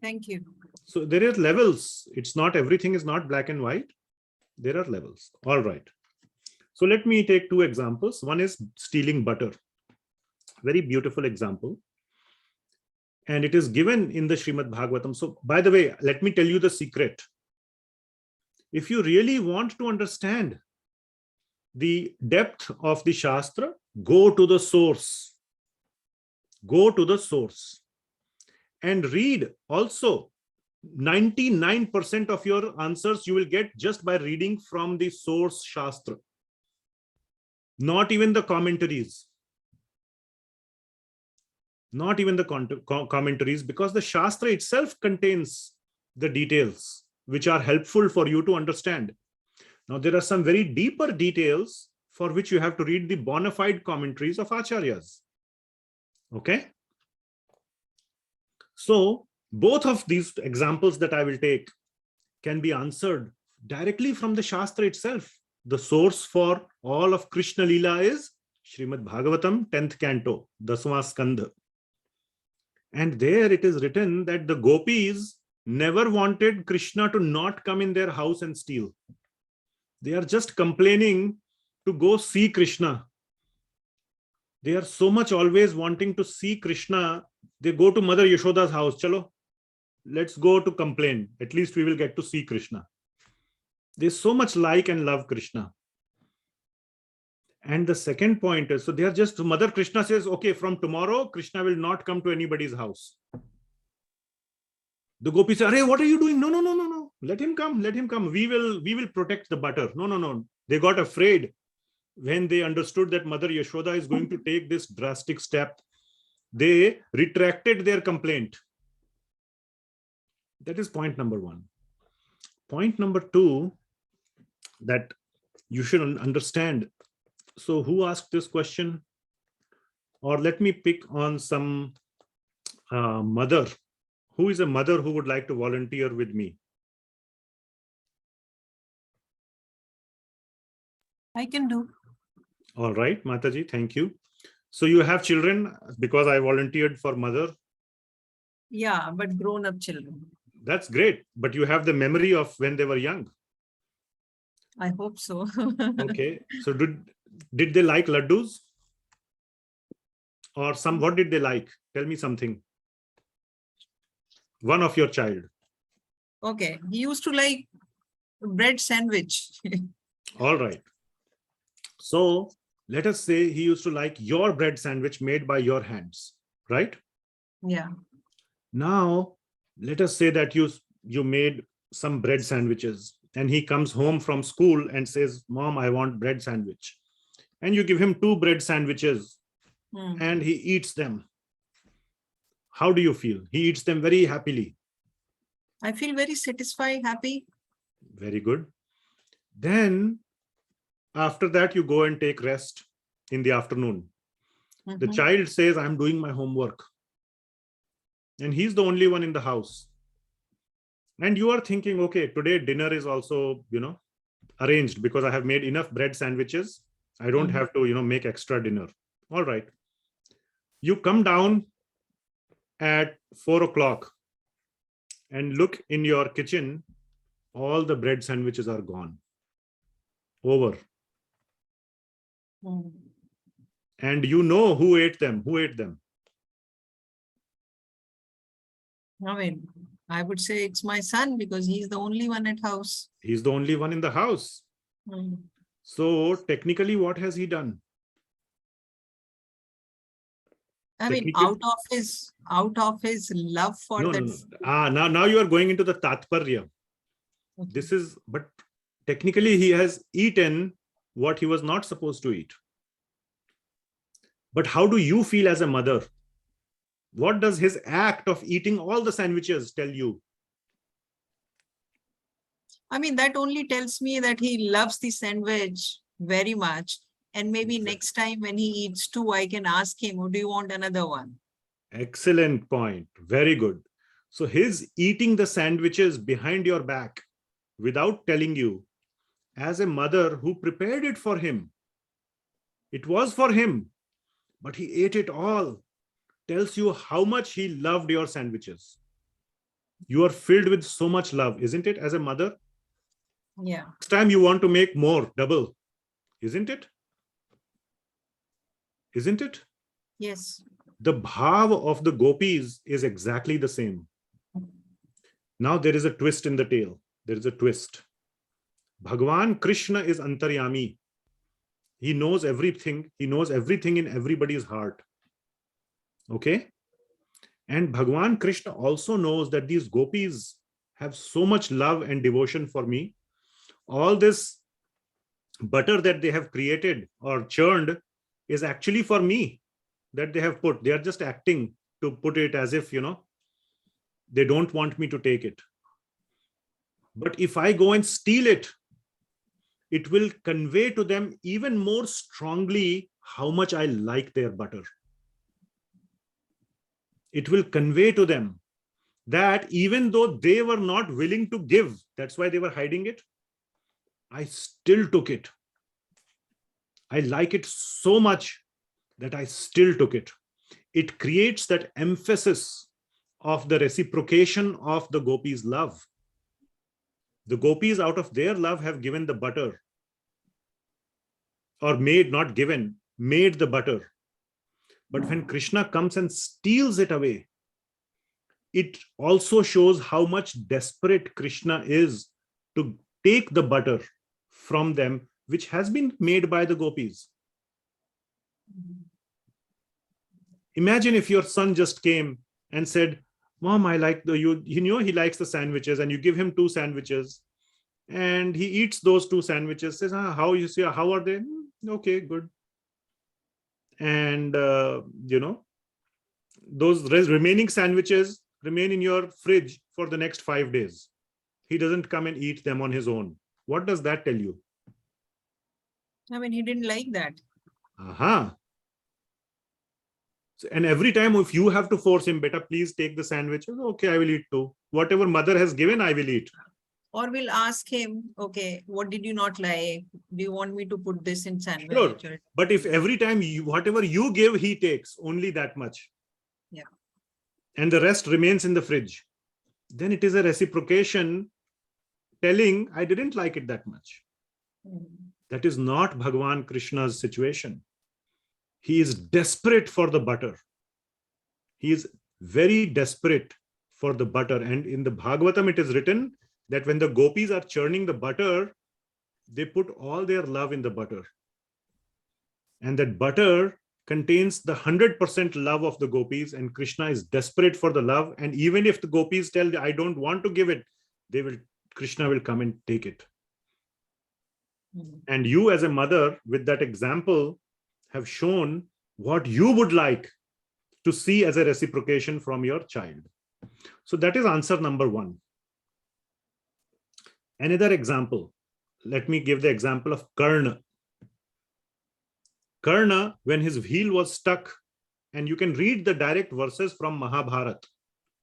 Thank you. So there are levels. It's not everything is not black and white. There are levels. All right. So let me take 2 examples. One is stealing butter. Very beautiful example. And it is given in the Srimad Bhagavatam. So by the way, let me tell you the secret. If you really want to understand the depth of the Shastra, go to the source. Go to the source. And read also. 99% of your answers you will get just by reading from the source Shastra. Not even the commentaries. Not even the commentaries, because the Shastra itself contains the details which are helpful for you to understand. Now, there are some very deeper details for which you have to read the bona fide commentaries of Acharyas. Okay? So, both of these examples that I will take can be answered directly from the Shastra itself. The source for all of Krishna Leela is Srimad Bhagavatam, 10th canto, Dasma Skandha. And there it is written that the gopis never wanted Krishna to not come in their house and steal. They are just complaining to go see Krishna. They are so much always wanting to see Krishna. They go to Mother Yashoda's house. Chalo, let's go to complain. At least we will get to see Krishna. They so much like and love Krishna. And the second point is, so they are just, Mother Krishna says, okay, from tomorrow, Krishna will not come to anybody's house. The gopis say, "Arey, what are you doing? No, no, no, no, no. Let him come. Let him come. We will protect the butter." No, no, no. They got afraid when they understood that Mother Yashoda is going to take this drastic step. They retracted their complaint. That is point number one. Point number two, that you should understand. So who asked this question? Or let me pick on some mother. Who is a mother who would like to volunteer with me? I can do. All right, Mataji, thank you. So you have children, because I volunteered for mother. Yeah, but grown-up children. That's great. But you have the memory of when they were young. I hope so. Okay. So did they like laddus? Or what did they like? Tell me something. One of your child. Okay. He used to like bread sandwich. All right. So let us say he used to like your bread sandwich made by your hands, right? Yeah. Now, let us say that you made some bread sandwiches and he comes home from school and says, "Mom, I want bread sandwich." And you give him 2 bread sandwiches and he eats them. How do you feel? He eats them very happily. I feel very satisfied, happy. Very good. Then after that, you go and take rest in the afternoon. The child says, "I'm doing my homework." And he's the only one in the house. And you are thinking, okay, today dinner is also, arranged because I have made enough bread sandwiches. I don't have to, make extra dinner. All right. You come down at 4 o'clock and look in your kitchen, all the bread sandwiches are gone. Over. And you know who ate them. Who ate them? I mean, I would say it's my son because he's the only one at house. He's the only one in the house. So technically, what has he done? I mean, out of his love for No. Now you are going into the tatparya. But technically he has eaten what he was not supposed to eat. But how do you feel as a mother? What does his act of eating all the sandwiches tell you? I mean, that only tells me that he loves the sandwich very much. And maybe next time when he eats 2, I can ask him, "Oh, do you want another one?" Excellent point. Very good. So his eating the sandwiches behind your back without telling you, as a mother who prepared it for him, it was for him, but he ate it all, tells you how much he loved your sandwiches. You are filled with so much love, isn't it, as a mother? Yeah. Next time you want to make more, double, isn't it? Isn't it? Yes. The bhava of the gopis is exactly the same. Now there is a twist in the tale. There is a twist. Bhagawan Krishna is antaryami. He knows everything. He knows everything in everybody's heart. Okay? And Bhagawan Krishna also knows that these gopis have so much love and devotion for me. All this butter that they have created or churned is actually for me, that they have put. They are just acting to put it as if, they don't want me to take it. But if I go and steal it, it will convey to them even more strongly how much I like their butter. It will convey to them that even though they were not willing to give, that's why they were hiding it, I still took it. I like it so much that I still took it. It creates that emphasis of the reciprocation of the gopis' love. The gopis, out of their love, have given the butter. or made, not given, made the butter. But when Krishna comes and steals it away, it also shows how much desperate Krishna is to take the butter from them, which has been made by the gopis. Imagine if your son just came and said, Mom, I like he likes the sandwiches, and you give him 2 sandwiches and he eats those 2 sandwiches, says, how are they? Okay, good. And those remaining sandwiches remain in your fridge for the next 5 days. He doesn't come and eat them on his own. What does that tell you? I mean, he didn't like that. Aha. And every time if you have to force him, beta, please take the sandwiches. Okay, I will eat too. Whatever mother has given, I will eat. Or we'll ask him, okay, what did you not like? Do you want me to put this in sandwich? Sure. But if every time whatever you give, he takes only that much. Yeah. And the rest remains in the fridge, then it is a reciprocation telling, I didn't like it that much. That is not Bhagawan Krishna's situation. He is desperate for the butter. He is very desperate for the butter. And in the Bhagavatam, it is written that when the gopis are churning the butter, they put all their love in the butter. And that butter contains the 100% love of the gopis, and Krishna is desperate for the love. And even if the gopis tell, I don't want to give it, Krishna will come and take it. And you as a mother, with that example, have shown what you would like to see as a reciprocation from your child. So that is answer number 1. Another example, let me give the example of Karna. Karna, when his heel was stuck, and you can read the direct verses from Mahabharata.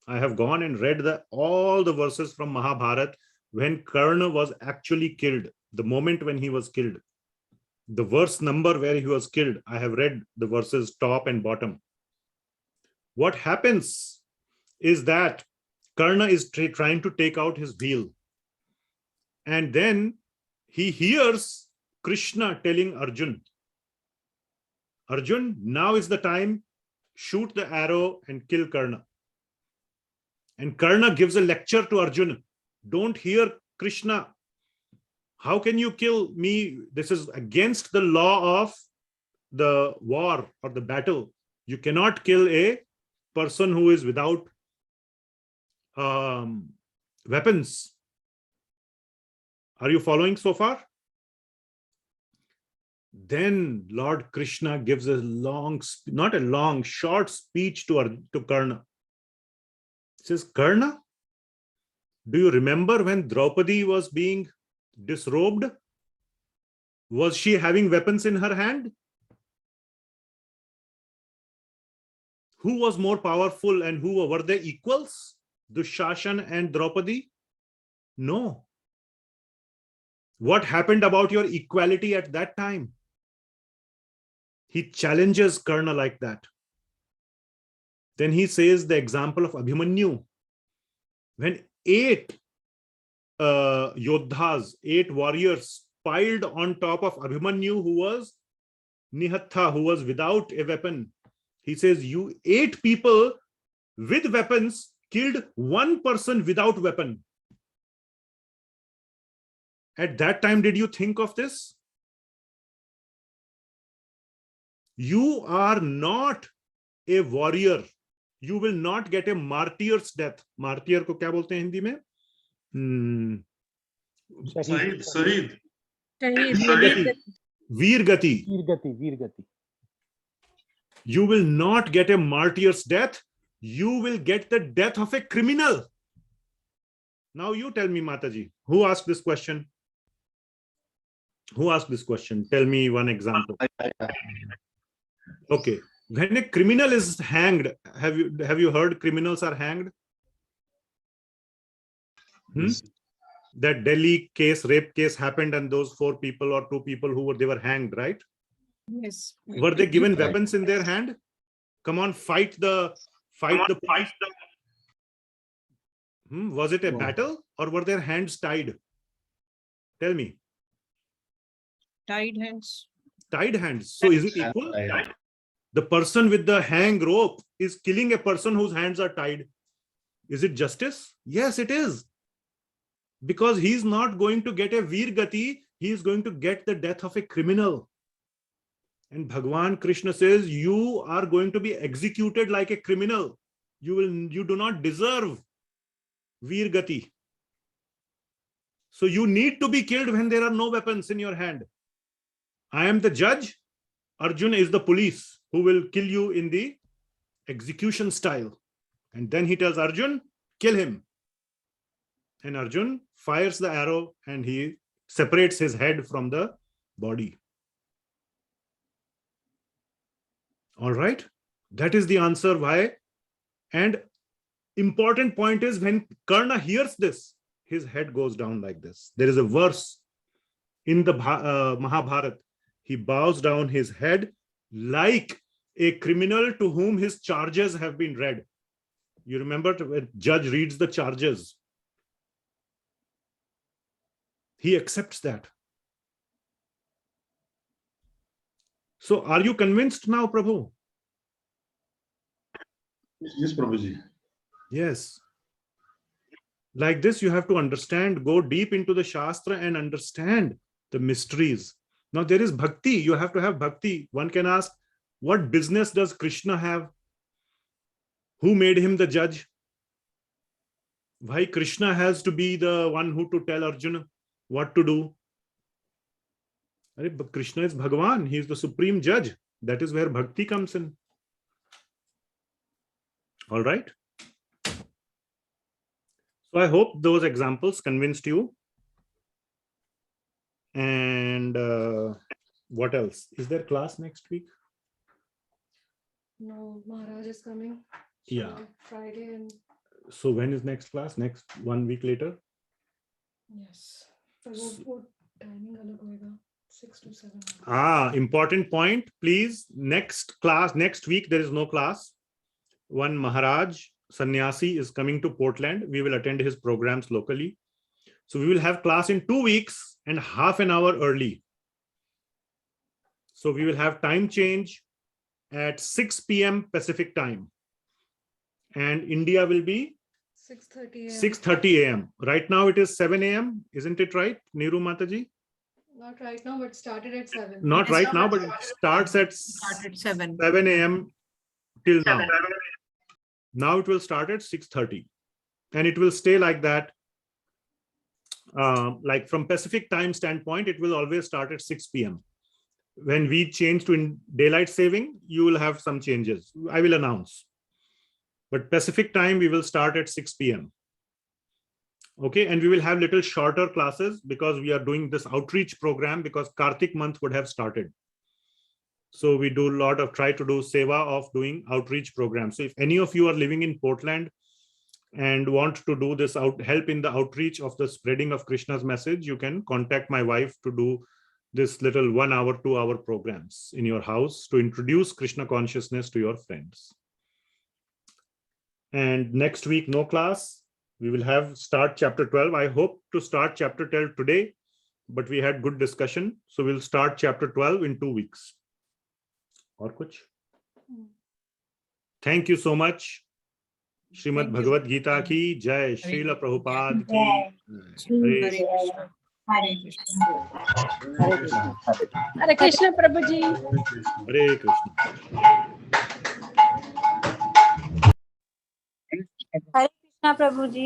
I have gone and read all the verses from Mahabharata when Karna was actually killed, the moment when he was killed. The verse number where he was killed, I have read the verses top and bottom. What happens is that Karna is trying to take out his heel. And then he hears Krishna telling Arjuna, Arjun, now is the time, shoot the arrow and kill Karna. And Karna gives a lecture to Arjuna. Don't hear Krishna. How can you kill me? This is against the law of the war or the battle. You cannot kill a person who is without weapons. Are you following so far? Then Lord Krishna gives a short speech to Karna. He says, Karna, do you remember when Draupadi was being disrobed? Was she having weapons in her hand? Who was more powerful and who were they equals? Dushashan and Draupadi? No. What happened about your equality at that time? He challenges Karna like that. Then he says the example of Abhimanyu. When 8 yodhas, 8 warriors piled on top of Abhimanyu, who was Nihatha, who was without a weapon. He says, you 8 people with weapons killed 1 person without weapon. At that time, did you think of this? You are not a warrior. You will not get a martyr's death. Martyr को क्या बोलते हैं हिंदी में? Shaheed. Veergati. You will not get a martyr's death. You will get the death of a criminal. Now you tell me, Mataji, who asked this question? Who asked this question? Tell me one example. Okay. When a criminal is hanged, have you heard criminals are hanged? That Delhi case, rape case happened, and those 4 people or 2 people they were hanged, right? Yes. Were they given weapons in their hand? Come on, fight the. Was it a battle or were their hands tied? Tell me. Tied hands. tied hands. So is it equal? The person with the hang rope is killing a person whose hands are tied. Is it justice? Yes, it is. Because he is not going to get a Virgati, he is going to get the death of a criminal. And Bhagawan Krishna says, you are going to be executed like a criminal. You do not deserve Virgati. So you need to be killed when there are no weapons in your hand. I am the judge. Arjuna is the police who will kill you in the execution style. And then he tells Arjun, kill him. And Arjun fires the arrow and he separates his head from the body. All right. That is the answer why. And important point is when Karna hears this, his head goes down like this. There is a verse in the Mahabharata. He bows down his head like a criminal to whom his charges have been read. You remember when judge reads the charges. He accepts that. So are you convinced now, Prabhu? Yes, Prabhuji. Yes. Like this, you have to understand, go deep into the Shastra and understand the mysteries. Now there is bhakti. You have to have bhakti. One can ask, what business does Krishna have? Who made him the judge? Why Krishna has to be the one who to tell Arjuna what to do? But Krishna is Bhagawan. He is the supreme judge. That is where bhakti comes in. All right. So I hope those examples convinced you. And what else? Is there class next week? No, Maharaj is coming. Yeah. Friday and. So when is next class? Next 1 week later? Yes. So timing alag hoega, 6 to 7. Important point. Please, next class, next week, there is no class. One Maharaj Sannyasi is coming to Portland. We will attend his programs locally. So we will have class in 2 weeks and half an hour early. So we will have time change at 6 p.m. Pacific time. And India will be 6:30 a.m. 6:30 a.m. Right now it is 7 a.m. Isn't it right, Neeru Mataji? Not right now, but started at 7. Not right now, but it starts at 7 a.m. till now. Now it will start at 6:30. And it will stay like that. Like from Pacific time standpoint, it will always start at 6 p.m. When we change to daylight saving, you will have some changes. I will announce. But Pacific time, we will start at 6 p.m. Okay, and we will have little shorter classes because we are doing this outreach program because Kartik month would have started. So we do a lot of try to do seva of doing outreach programs. So if any of you are living in Portland and want to do this help in the outreach of the spreading of Krishna's message, you can contact my wife to do this little 1 hour, 2 hour programs in your house to introduce Krishna consciousness to your friends. And next week, no class. We will have start chapter 12. I hope to start chapter 12 today, but we had good discussion. So we'll start chapter 12 in 2 weeks. Or kuch? Thank you so much. Srimad Bhagavad Gita ki jai. Srila Prabhupada ki. Hare Krishna. Hare Krishna. Hare Krishna, Prabhuji. Hare Krishna. Hare Krishna, Prabhuji.